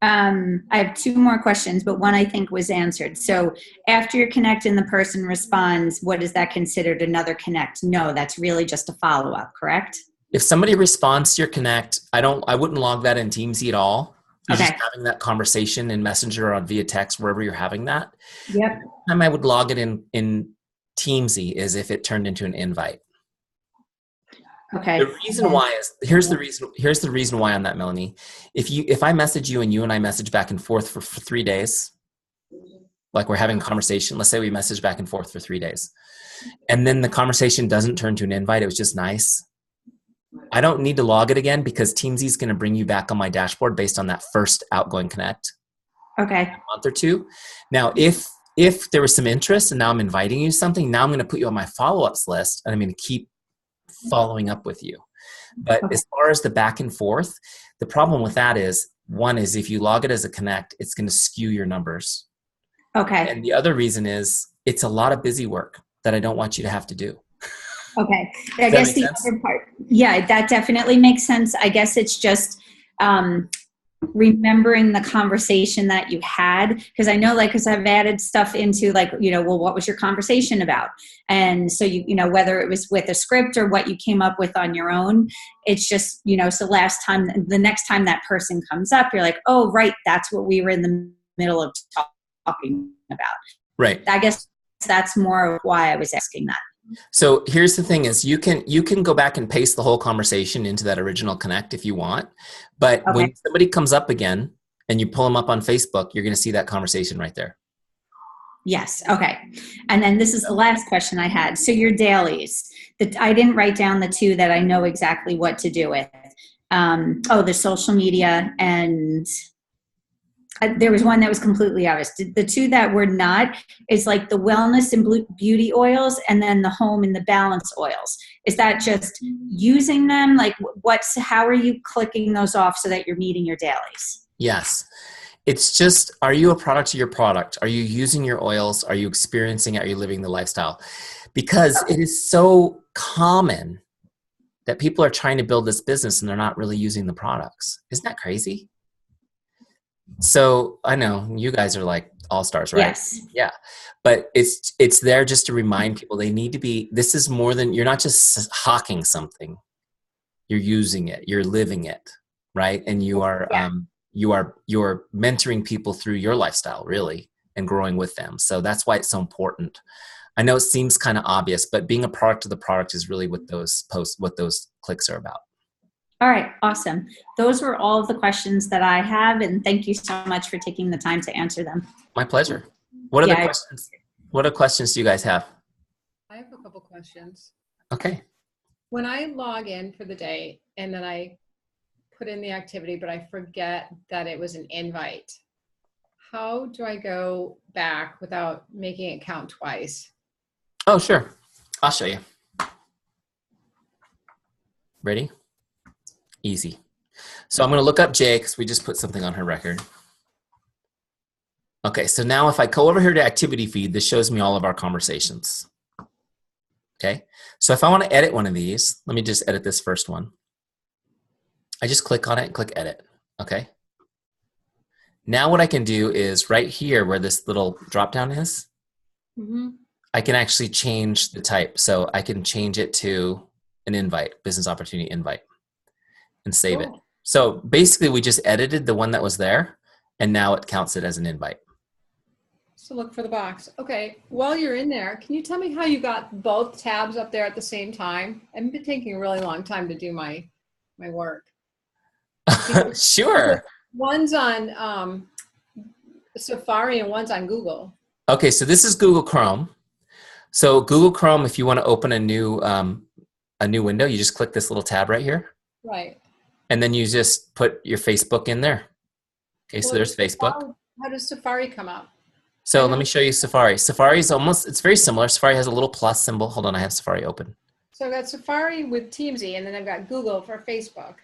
I have 2 more questions, but one I think was answered. So after you connect and the person responds, what is that considered another connect? No, that's really just a follow-up, correct? If somebody responds to your connect, I wouldn't log that in Teamzy at all. You're just having that conversation in Messenger or on via text, wherever you're having that. Yep. The time I would log it in Teamzy is if it turned into an invite. Okay. The reason why is here's the reason why on that, Melanie. If I message you and you and I message back and forth for 3 days, like we're having a conversation, let's say we message back and forth for 3 days, and then the conversation doesn't turn to an invite, it was just nice, I don't need to log it again because Teamzy is going to bring you back on my dashboard based on that first outgoing connect. Okay. A month or 2. Now, if there was some interest and now I'm inviting you to something, now I'm going to put you on my follow-ups list and I'm going to keep following up with you. But as far as the back and forth, the problem with that is, one is if you log it as a connect, it's going to skew your numbers. Okay. And the other reason is it's a lot of busy work that I don't want you to have to do. Okay. I guess the other part, yeah, that definitely makes sense. I guess it's just remembering the conversation that you had, because I know, like, because I've added stuff into, like, well, what was your conversation about? And so whether it was with a script or what you came up with on your own, it's just, so the next time that person comes up, you're like, oh, right, that's what we were in the middle of talking about. Right. I guess that's more of why I was asking that. So here's the thing is you can go back and paste the whole conversation into that original connect if you want. But when somebody comes up again and you pull them up on Facebook, you're going to see that conversation right there. Yes. Okay. And then this is the last question I had. So your dailies, I didn't write down the 2 that I know exactly what to do with. The social media, and there was one that was completely obvious. The 2 that were not is like the wellness and beauty oils, and then the home and the balance oils. Is that just using them? Like how are you clicking those off so that you're meeting your dailies? Yes. It's just, are you a product of your product? Are you using your oils? Are you experiencing it? Are you living the lifestyle? Because it is so common that people are trying to build this business and they're not really using the products. Isn't that crazy? So I know you guys are like, All Stars, right? Yes. Yeah. But it's there just to remind people they need to be, this is more than, you're not just hawking something. You're using it, you're living it, right? And you're mentoring people through your lifestyle, really, and growing with them. So that's why it's so important. I know it seems kind of obvious, but being a product of the product is really what those posts, what those clicks are about. All right, awesome. Those were all of the questions that I have, and thank you so much for taking the time to answer them. My pleasure. What other questions? What other questions do you guys have? I have a couple questions. Okay. When I log in for the day and then I put in the activity, but I forget that it was an invite, how do I go back without making it count twice? Oh, sure. I'll show you. Ready? Easy. So I'm going to look up Jay because we just put something on her record. Okay, so now if I go over here to activity feed, this shows me all of our conversations. Okay, so if I want to edit one of these, let me just edit this first one. I just click on it and click edit. Okay. Now what I can do is right here where this little drop down is, I can actually change the type. So I can change it to an invite, business opportunity invite, and save it. So basically we just edited the one that was there and now it counts it as an invite. So look for the box. Okay, while you're in there, can you tell me how you got both tabs up there at the same time? I've been taking a really long time to do my work. Sure. One's on Safari and one's on Google. Okay, so this is Google Chrome. So Google Chrome, if you want to open a new window, you just click this little tab right here. Right. And then you just put your Facebook in there. Okay, so there's Facebook. How does Safari come up? So let me show you Safari. Safari is almost, it's very similar. Safari has a little plus symbol. Hold on, I have Safari open. So I've got Safari with Teamzy, and then I've got Google for Facebook.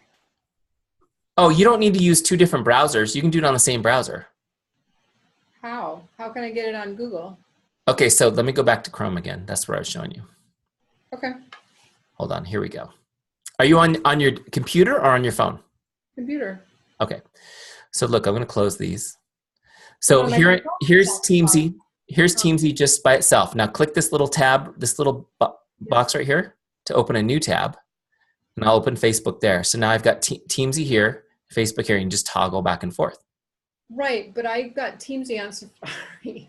Oh, you don't need to use two different browsers. You can do it on the same browser. How? How can I get it on Google? Okay, so let me go back to Chrome again. That's where I was showing you. Okay. Hold on, here we go. Are you on your computer or on your phone? Computer. Okay. So look, I'm going to close these. So here's Teamzy. Here's Teamzy just by itself. Now click this little tab, this little box right here to open a new tab. And I'll open Facebook there. So now I've got Teamzy here, Facebook here, and you can just toggle back and forth. Right, but I've got Teamzy on Safari.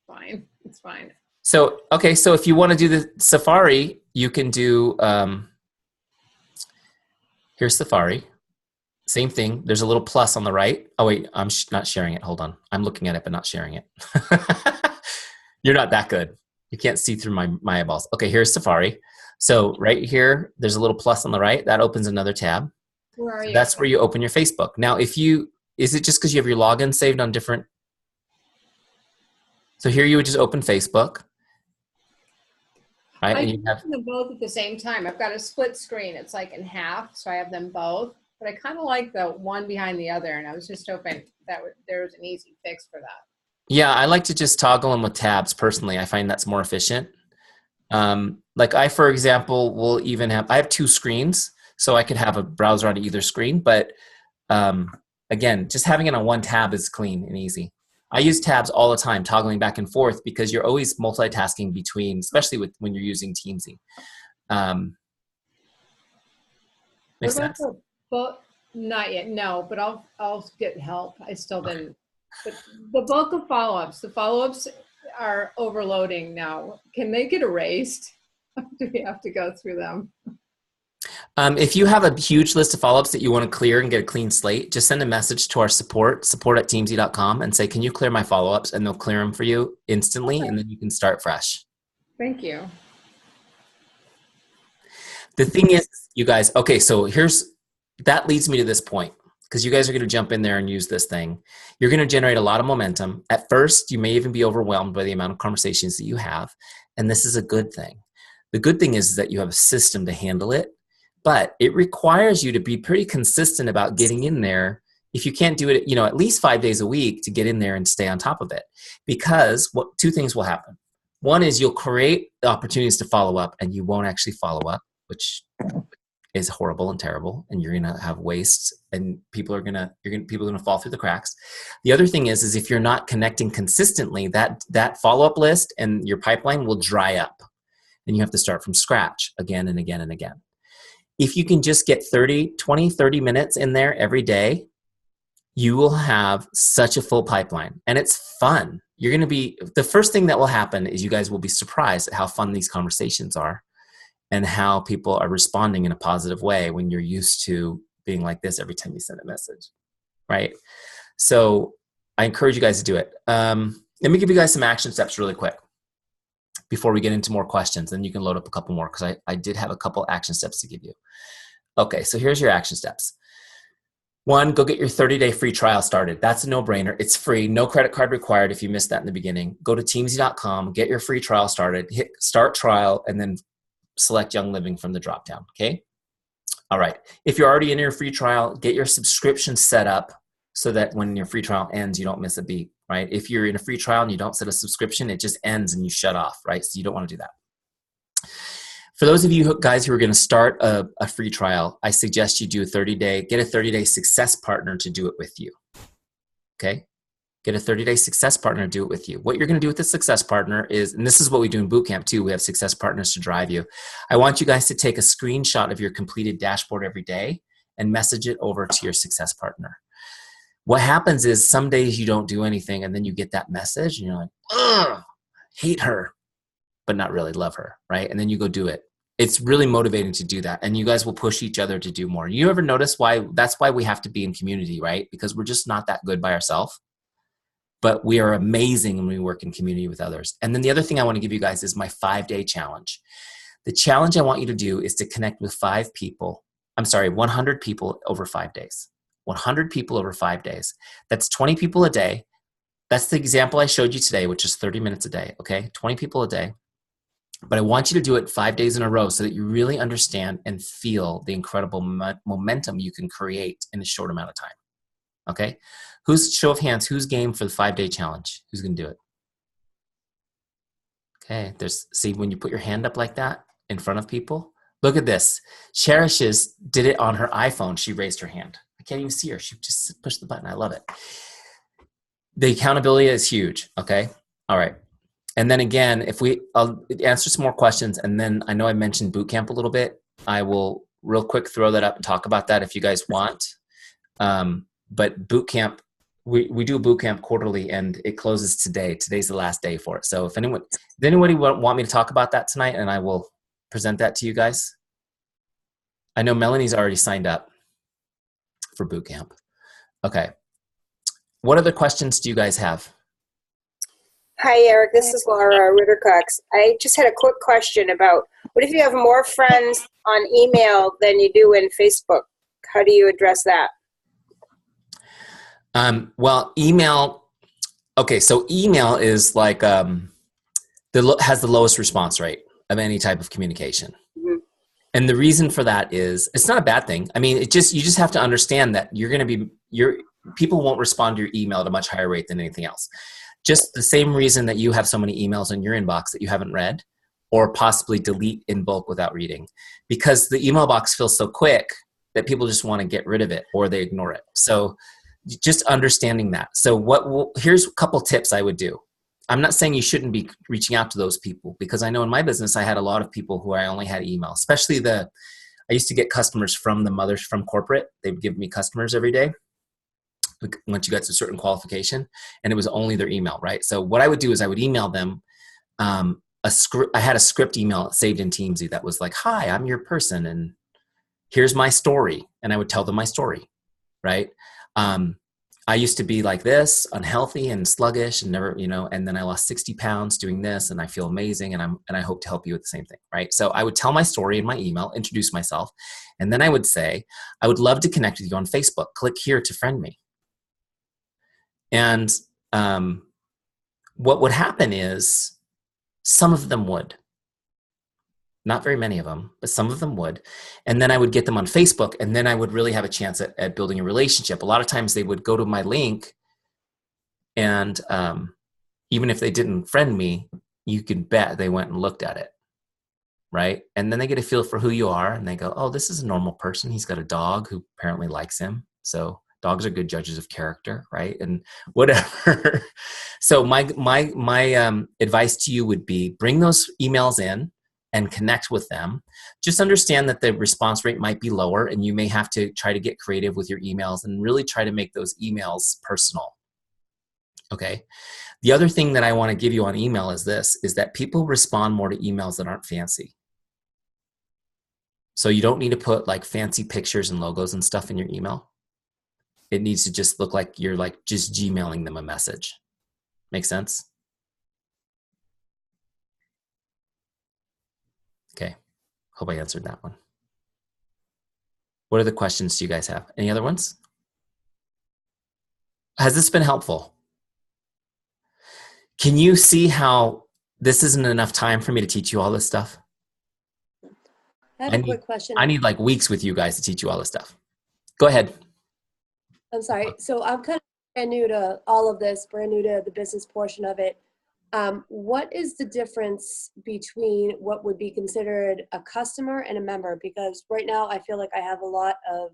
Fine, it's fine. So, okay, so if you want to do the Safari, you can do, here's Safari. Same thing. There's a little plus on the right. Oh, wait, I'm not sharing it. Hold on. I'm looking at it, but not sharing it. You're not that good. You can't see through my eyeballs. Okay, here's Safari. So right here, there's a little plus on the right. That opens another tab. Where are you? That's where you open your Facebook. Now, is it just because you have your login saved on different? So here you would just open Facebook. Right? I And you can have open them both at the same time. I've got a split screen. It's like in half, so I have them both. But I kind of like the one behind the other, and I was just hoping that there was an easy fix for that. Yeah, I like to just toggle them with tabs personally. I find that's more efficient. Like I, for example, will even I have two screens, so I could have a browser on either screen. But again, just having it on one tab is clean and easy. I use tabs all the time, toggling back and forth because you're always multitasking between, especially when you're using Teamzy. Makes sense? But not yet, no. But I'll get help. I still didn't. But the bulk of follow-ups, the follow-ups are overloading now. Can they get erased? Do we have to go through them? If you have a huge list of follow-ups that you want to clear and get a clean slate, just send a message to our support@teamzy.com, and say, can you clear my follow-ups? And they'll clear them for you instantly, and then you can start fresh. Thank you. The thing is, you guys, okay, so that leads me to this point, because you guys are going to jump in there and use this thing. You're going to generate a lot of momentum. At first, you may even be overwhelmed by the amount of conversations that you have, and this is a good thing. The good thing is that you have a system to handle it, but it requires you to be pretty consistent about getting in there. If you can't do it, at least 5 days a week to get in there and stay on top of it, because two things will happen. One is you'll create opportunities to follow up and you won't actually follow up, which is horrible and terrible, and you're going to have waste, and people are going to fall through the cracks. The other thing is if you're not connecting consistently, that follow-up list and your pipeline will dry up, and you have to start from scratch again and again and again. If you can just get 30 minutes in there every day, you will have such a full pipeline, and it's fun. You're going to be, the first thing that will happen is you guys will be surprised at how fun these conversations are and how people are responding in a positive way when you're used to being like this every time you send a message, right? So I encourage you guys to do it. Let me give you guys some action steps really quick before we get into more questions. Then you can load up a couple more, because I did have a couple action steps to give you. Okay, so here's your action steps. 1, go get your 30-day free trial started. That's a no-brainer. It's free. No credit card required if you missed that in the beginning. Go to teamzy.com, get your free trial started, hit start trial, and then select Young Living from the dropdown, okay? All right. If you're already in your free trial, get your subscription set up so that when your free trial ends, you don't miss a beat, right? If you're in a free trial and you don't set a subscription, it just ends and you shut off, right? So you don't want to do that. For those of you guys who are going to start a free trial, I suggest you do get a 30-day success partner to do it with you, okay? Get a 30-day success partner to do it with you. What you're going to do with the success partner is, and this is what we do in boot camp too, we have success partners to drive you. I want you guys to take a screenshot of your completed dashboard every day and message it over to your success partner. What happens is some days you don't do anything, and then you get that message and you're like, ugh, hate her, but not really love her, right? And then you go do it. It's really motivating to do that. And you guys will push each other to do more. You ever notice that's why we have to be in community, right? Because we're just not that good by ourselves. But we are amazing when we work in community with others. And then the other thing I want to give you guys is my 5-day challenge. The challenge I want you to do is to connect with 100 people over 5 days. 100 people over 5 days. That's 20 people a day. That's the example I showed you today, which is 30 minutes a day, okay? 20 people a day. But I want you to do it 5 days in a row so that you really understand and feel the incredible momentum you can create in a short amount of time, okay? Show of hands, who's game for the 5-day challenge? Who's going to do it? Okay, see, when you put your hand up like that in front of people, look at this. Cherishes did it on her iPhone. She raised her hand. I can't even see her. She just pushed the button. I love it. The accountability is huge, okay? All right. And then again, I'll answer some more questions, and then I know I mentioned boot camp a little bit. I will real quick throw that up and talk about that if you guys want. But boot camp, we do a boot camp quarterly, and it closes today. Today's the last day for it. So if anybody want me to talk about that tonight, and I will present that to you guys. I know Melanie's already signed up for boot camp. Okay. What other questions do you guys have? Hi, Eric. This is Laura Rittercox. I just had a quick question about what if you have more friends on email than you do in Facebook? How do you address that? Well, email. Okay, so email is like has the lowest response rate of any type of communication. Mm-hmm. And the reason for that is it's not a bad thing. I mean, you just have to understand that people won't respond to your email at a much higher rate than anything else. Just the same reason that you have so many emails in your inbox that you haven't read or possibly delete in bulk without reading, because the email box feels so quick that people just want to get rid of it or they ignore it. So just understanding that. So here's a couple tips I would do. I'm not saying you shouldn't be reaching out to those people, because I know in my business I had a lot of people who I only had email, especially I used to get customers from corporate. They would give me customers every day once you got to a certain qualification, and it was only their email, right? So what I would do is I would email them a script. I had a script email saved in Teamzy that was like, hi, I'm your person, and here's my story. And I would tell them my story, right? I used to be like this, unhealthy and sluggish and never, and then I lost 60 pounds doing this, and I feel amazing, and I hope to help you with the same thing, right? So I would tell my story in my email, introduce myself, and then I would say, I would love to connect with you on Facebook. Click here to friend me. And what would happen is some of them would. Not very many of them, but some of them would. And then I would get them on Facebook, and then I would really have a chance at building a relationship. A lot of times they would go to my link, and even if they didn't friend me, you can bet they went and looked at it. right? And then they get a feel for who you are, and they go, oh, this is a normal person. He's got a dog who apparently likes him. So dogs are good judges of character, right? And whatever. So my advice to you would be bring those emails in and connect with them. Just understand that the response rate might be lower, and you may have to try to get creative with your emails and really try to make those emails personal. Okay. The other thing that I want to give you on email is this, is that people respond more to emails that aren't fancy. So you don't need to put like fancy pictures and logos and stuff in your email. It needs to just look like you're like just Gmailing them a message. Make sense? Okay. Hope I answered that one. What other questions do you guys have? Any other ones? Has this been helpful? Can you see how this isn't enough time for me to teach you all this stuff? I have a quick question. I need like weeks with you guys to teach you all this stuff. Go ahead. I'm sorry. So I'm kind of brand new to all of this, brand new to the business portion of it. What is the difference between what would be considered a customer and a member? Because right now I feel like I have a lot of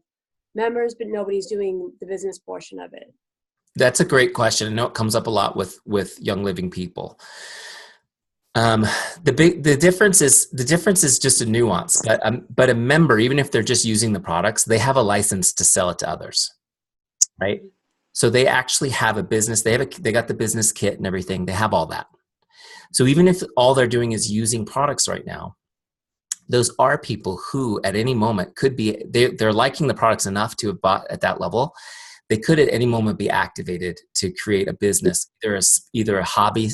members, but nobody's doing the business portion of it. That's a great question. I know it comes up a lot with Young Living people. The difference is just a nuance, but a member, even if they're just using the products, they have a license to sell it to others, right? So they actually have a business. They got the business kit and everything. They have all that. So even if all they're doing is using products right now, those are people who at any moment could be, they're liking the products enough to have bought at that level. They could at any moment be activated to create a business, either a hobby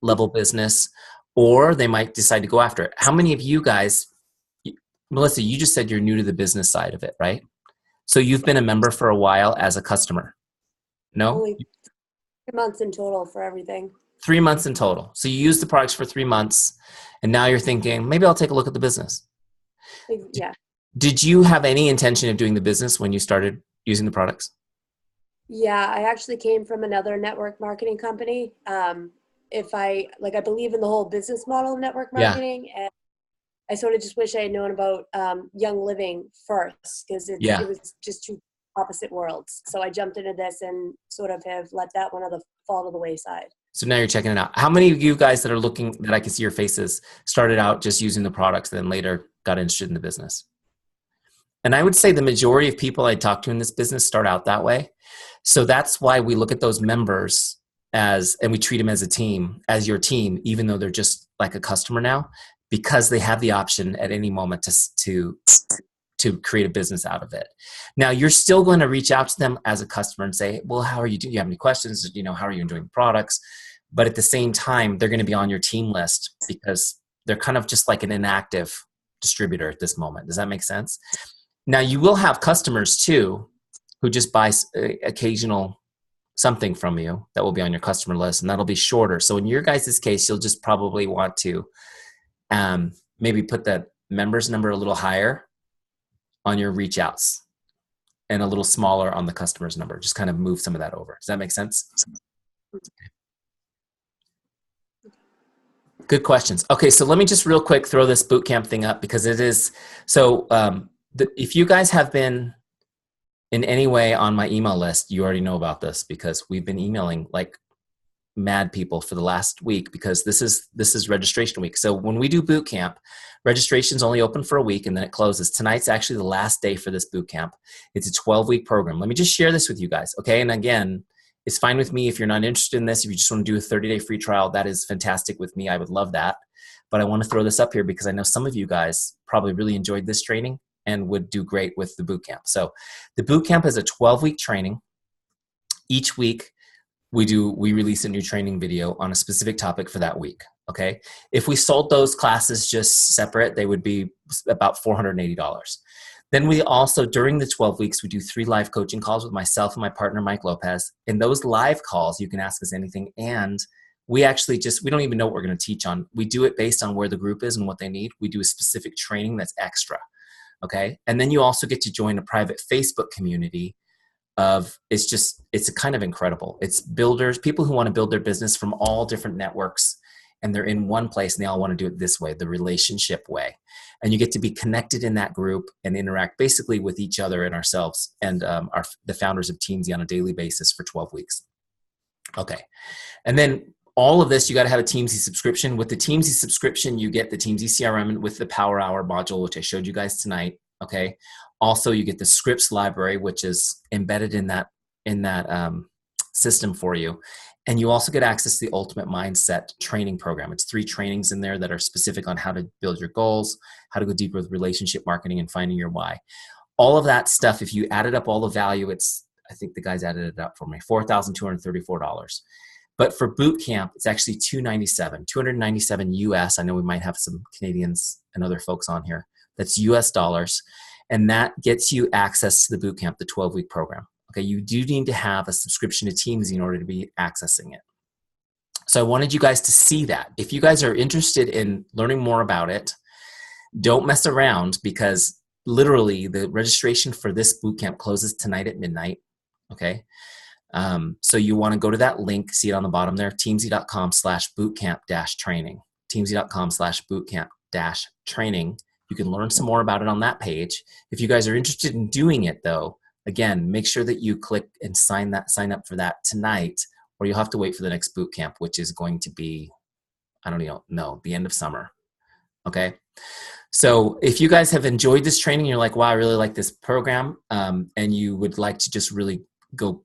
level business, or they might decide to go after it. How many of you guys, Melissa, you just said you're new to the business side of it, right? So you've been a member for a while as a customer. No? Only 3 months in total for everything. 3 months in total. So you used the products for 3 months, and now you're thinking, maybe I'll take a look at the business. Yeah. Did you have any intention of doing the business when you started using the products? Yeah, I actually came from another network marketing company. I believe in the whole business model of network marketing, and I sort of just wish I had known about Young Living first, because it was just two opposite worlds. So I jumped into this and sort of have let that one fall to the wayside. So now you're checking it out. How many of you guys that are looking, that I can see your faces, started out just using the products, then later got interested in the business? And I would say the majority of people I talk to in this business start out that way. So that's why we look at those members and we treat them as a team, as your team, even though they're just like a customer now, because they have the option at any moment to create a business out of it. Now you're still going to reach out to them as a customer and say, well, how are you doing? Do you have any questions? How are you enjoying the products? But at the same time, they're going to be on your team list because they're kind of just like an inactive distributor at this moment. Does that make sense? Now you will have customers too, who just buy occasional something from you that will be on your customer list, and that'll be shorter. So in your guys' case, you'll just probably want to maybe put that members number a little higher on your reach outs and a little smaller on the customer's number. Just kind of move some of that over. Does that make sense? Good questions. Okay, so let me just real quick throw this bootcamp thing up, because it is, so if you guys have been in any way on my email list, you already know about this, because we've been emailing like mad people for the last week, because this is registration week. So when we do boot camp, registration's only open for a week and then it closes. Tonight's actually the last day for this boot camp. It's a 12-week program. Let me just share this with you guys, okay? And again, it's fine with me if you're not interested in this. If you just want to do a 30-day free trial, that is fantastic with me. I would love that. But I want to throw this up here because I know some of you guys probably really enjoyed this training and would do great with the boot camp. So the boot camp is a 12-week training. Each week, we release a new training video on a specific topic for that week, okay? If we sold those classes just separate, they would be about $480. Then we also, during the 12 weeks, we do 3 live coaching calls with myself and my partner, Mike Lopez. In those live calls, you can ask us anything, and we actually we don't even know what we're going to teach on. We do it based on where the group is and what they need. We do a specific training that's extra, okay? And then you also get to join a private Facebook community it's kind of incredible. It's builders, people who want to build their business from all different networks and they're in one place and they all want to do it this way, the relationship way. And you get to be connected in that group and interact basically with each other and ourselves and the founders of Teamzy on a daily basis for 12 weeks. Okay. And then all of this, you got to have a Teamzy subscription. With the Teamzy subscription, you get the Teamzy CRM with the Power Hour module, which I showed you guys tonight. Okay. Also, you get the scripts library, which is embedded in that system for you. And you also get access to the Ultimate Mindset training program. It's 3 trainings in there that are specific on how to build your goals, how to go deeper with relationship marketing, and finding your why. All of that stuff, if you added up all the value, I think the guys added it up for me, $4,234. But for boot camp, it's actually $297 US. I know we might have some Canadians and other folks on here. That's US dollars. And that gets you access to the boot camp, the 12-week program. Okay, you do need to have a subscription to Teamzy in order to be accessing it. So I wanted you guys to see that. If you guys are interested in learning more about it, don't mess around, because literally the registration for this bootcamp closes tonight at midnight. Okay. So you want to go to that link, see it on the bottom there, teamzy.com/bootcamp-training, teamzy.com/bootcamp-training. You can learn some more about it on that page. If you guys are interested in doing it though, again, make sure that you click and sign up for that tonight, or you'll have to wait for the next boot camp, which is going to be, I don't even know, the end of summer. Okay. So if you guys have enjoyed this training, you're like, wow, I really like this program, and you would like to just really go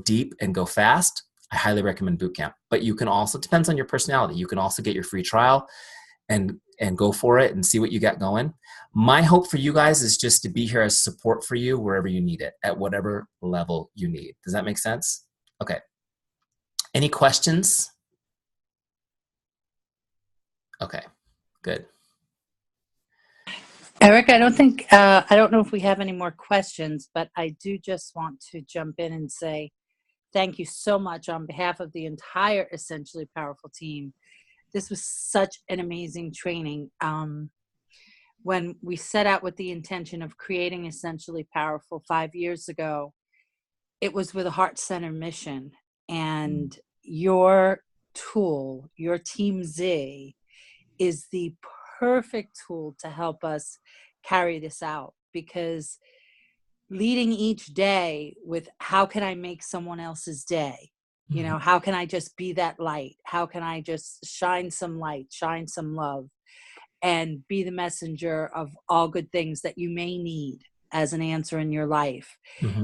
deep and go fast, I highly recommend boot camp. But you can also, depends on your personality, you can also get your free trial and go for it and see what you got going. My hope for you guys is just to be here as support for you wherever you need it, at whatever level you need. Does that make sense? Okay. Any questions? Okay, good. Eric, I don't know if we have any more questions, but I do just want to jump in and say thank you so much on behalf of the entire Essentially Powerful team. This was such an amazing training. When we set out with the intention of creating Essentially Powerful 5 years ago, it was with a heart-centered mission. And your tool, your Teamzy, is the perfect tool to help us carry this out, because leading each day with how can I make someone else's day? You know, how can I just be that light? How can I just shine some light, shine some love, and be the messenger of all good things that you may need as an answer in your life,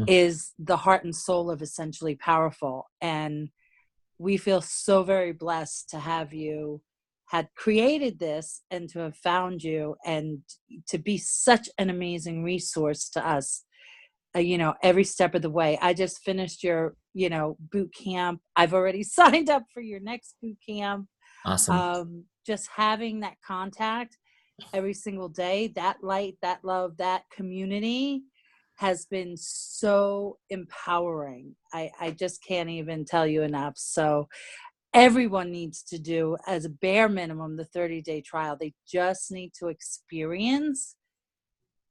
is the heart and soul of Essentially Powerful. And we feel so very blessed to have you had created this and to have found you and to be such an amazing resource to us, every step of the way. I just finished your, boot camp. I've already signed up for your next boot camp. Awesome. Just having that contact every single day, that light, that love, that community has been so empowering. I just can't even tell you enough. So everyone needs to do, as a bare minimum, the 30-day trial. They just need to experience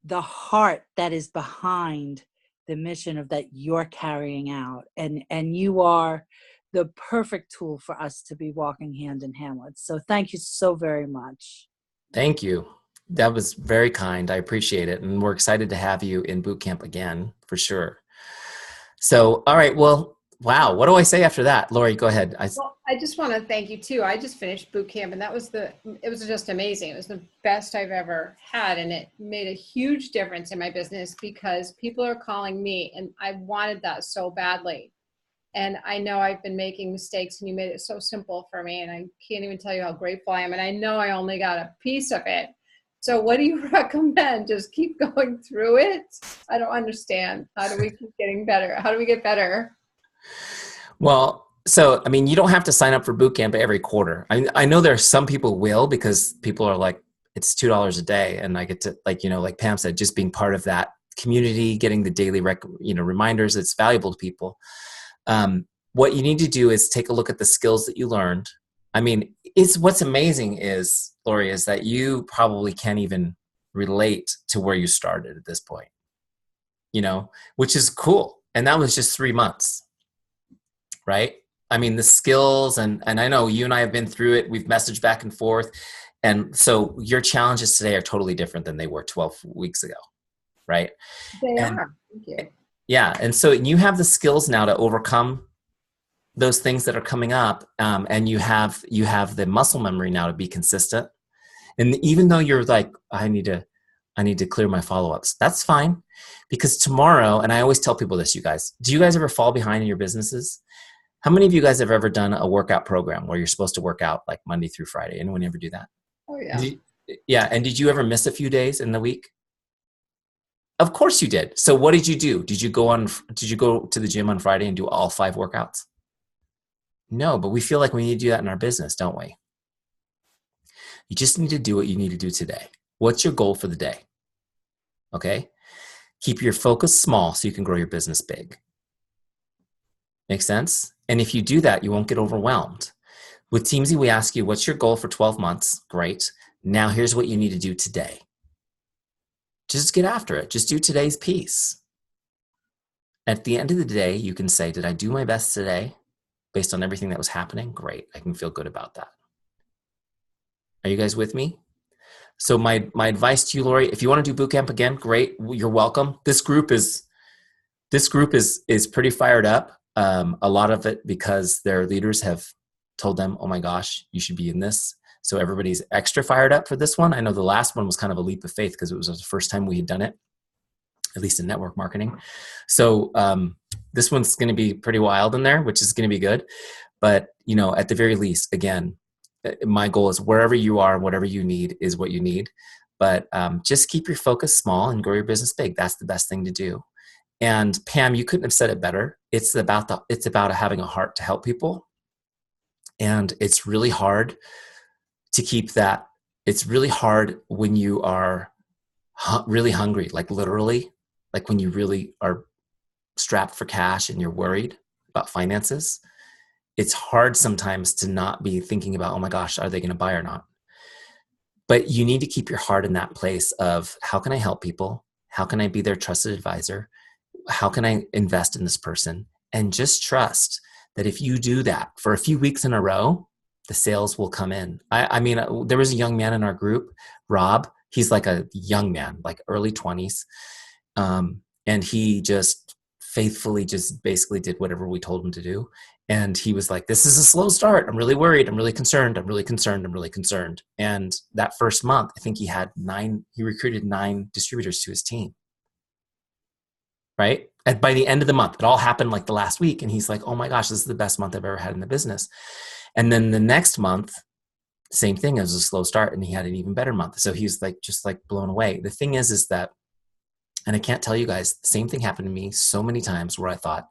the heart that is behind the mission of that you're carrying out. And you are the perfect tool for us to be walking hand in hand with. So thank you so very much. Thank you. That was very kind. I appreciate it. And we're excited to have you in boot camp again, for sure. So, all right. Well, wow. What do I say after that? Lori, go ahead. Well, I just want to thank you too. I just finished boot camp, and it was just amazing. It was the best I've ever had. And it made a huge difference in my business, because people are calling me, and I wanted that so badly. And I know I've been making mistakes, and you made it so simple for me. And I can't even tell you how grateful I am. And I know I only got a piece of it. So what do you recommend? Just keep going through it? I don't understand. How do we keep getting better? How do we get better? Well, so, I mean, you don't have to sign up for boot camp every quarter. I know there are some people will, because people are like, it's $2 a day. And I get to, like Pam said, just being part of that community, getting the daily, reminders, it's valuable to people. What you need to do is take a look at the skills that you learned. I mean, what's amazing is, Lori, is that you probably can't even relate to where you started at this point, which is cool. And that was just 3 months, right? I mean, the skills, and I know you and I have been through it. We've messaged back and forth. And so your challenges today are totally different than they were 12 weeks ago, right? They And are. Thank you. yeah, and so you have the skills now to overcome those things that are coming up, and you have the muscle memory now to be consistent. And even though you're like, I need to clear my follow-ups, that's fine, because tomorrow, and I always tell people this, you guys, do you guys ever fall behind in your businesses? How many of you guys have ever done a workout program where you're supposed to work out like Monday through Friday? Anyone ever do that? Oh yeah. Yeah, and did you ever miss a few days in the week? Of course you did. So what did you do? Did you go to the gym on Friday and do all 5 workouts? No, but we feel like we need to do that in our business, don't we? You just need to do what you need to do today. What's your goal for the day? Okay? Keep your focus small so you can grow your business big. Make sense? And if you do that, you won't get overwhelmed. With Teamzy, we ask you, what's your goal for 12 months? Great. Now here's what you need to do today. Just get after it. Just do today's piece. At the end of the day, you can say, did I do my best today based on everything that was happening? Great. I can feel good about that. Are you guys with me? So my advice to you, Lori, if you want to do boot camp again, great. You're welcome. This group is pretty fired up. A lot of it because their leaders have told them, oh my gosh, you should be in this. So everybody's extra fired up for this one. I know the last one was kind of a leap of faith because it was the first time we had done it, at least in network marketing. So this one's going to be pretty wild in there, which is going to be good. But, at the very least, again, my goal is wherever you are, whatever you need is what you need. But just keep your focus small and grow your business big. That's the best thing to do. And Pam, you couldn't have said it better. It's about having a heart to help people. And it's really hard to keep that. It's really hard when you are really hungry, like literally, like when you really are strapped for cash and you're worried about finances. It's hard sometimes to not be thinking about, oh my gosh, are they going to buy or not? But you need to keep your heart in that place of, how can I help people? How can I be their trusted advisor? How can I invest in this person? And just trust that if you do that for a few weeks in a row, the sales will come in. I mean, there was a young man in our group, Rob. He's like a young man, like early 20s. And he just faithfully just basically did whatever we told him to do. And he was like, this is a slow start. I'm really worried. I'm really concerned. I'm really concerned. I'm really concerned. And that first month, I think he recruited 9 distributors to his team. Right? And by the end of the month, it all happened like the last week. And he's like, oh my gosh, this is the best month I've ever had in the business. And then the next month, same thing, it was a slow start and he had an even better month. So he's like, just like blown away. The thing is that, and I can't tell you guys, the same thing happened to me so many times where I thought,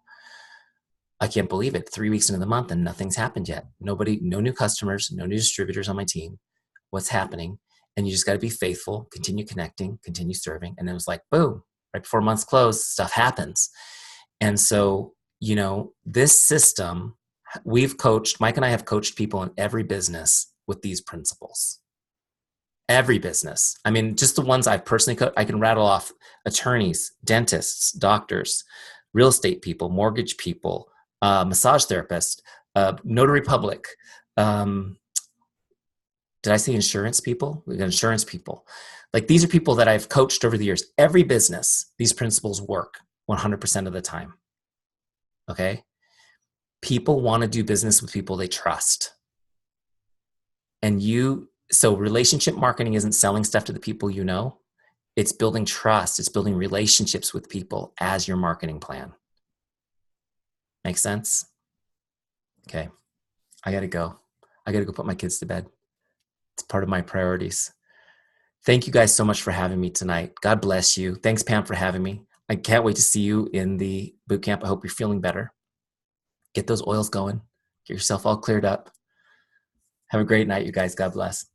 I can't believe it. 3 weeks into the month and nothing's happened yet. No new customers, no new distributors on my team. What's happening? And you just got to be faithful, continue connecting, continue serving. And it was like, boom, right before months close, stuff happens. And so, this system, Mike and I have coached people in every business with these principles. Every business. I mean, just the ones I've personally coached, I can rattle off: attorneys, dentists, doctors, real estate people, mortgage people, massage therapists, notary public. Did I say insurance people? Insurance people. Like, these are people that I've coached over the years. Every business, these principles work 100% of the time. Okay? People want to do business with people they trust. So relationship marketing isn't selling stuff to the people you know. It's building trust. It's building relationships with people as your marketing plan. Make sense? Okay. I got to go. I got to go put my kids to bed. It's part of my priorities. Thank you guys so much for having me tonight. God bless you. Thanks, Pam, for having me. I can't wait to see you in the boot camp. I hope you're feeling better. Get those oils going. Get yourself all cleared up. Have a great night, you guys. God bless.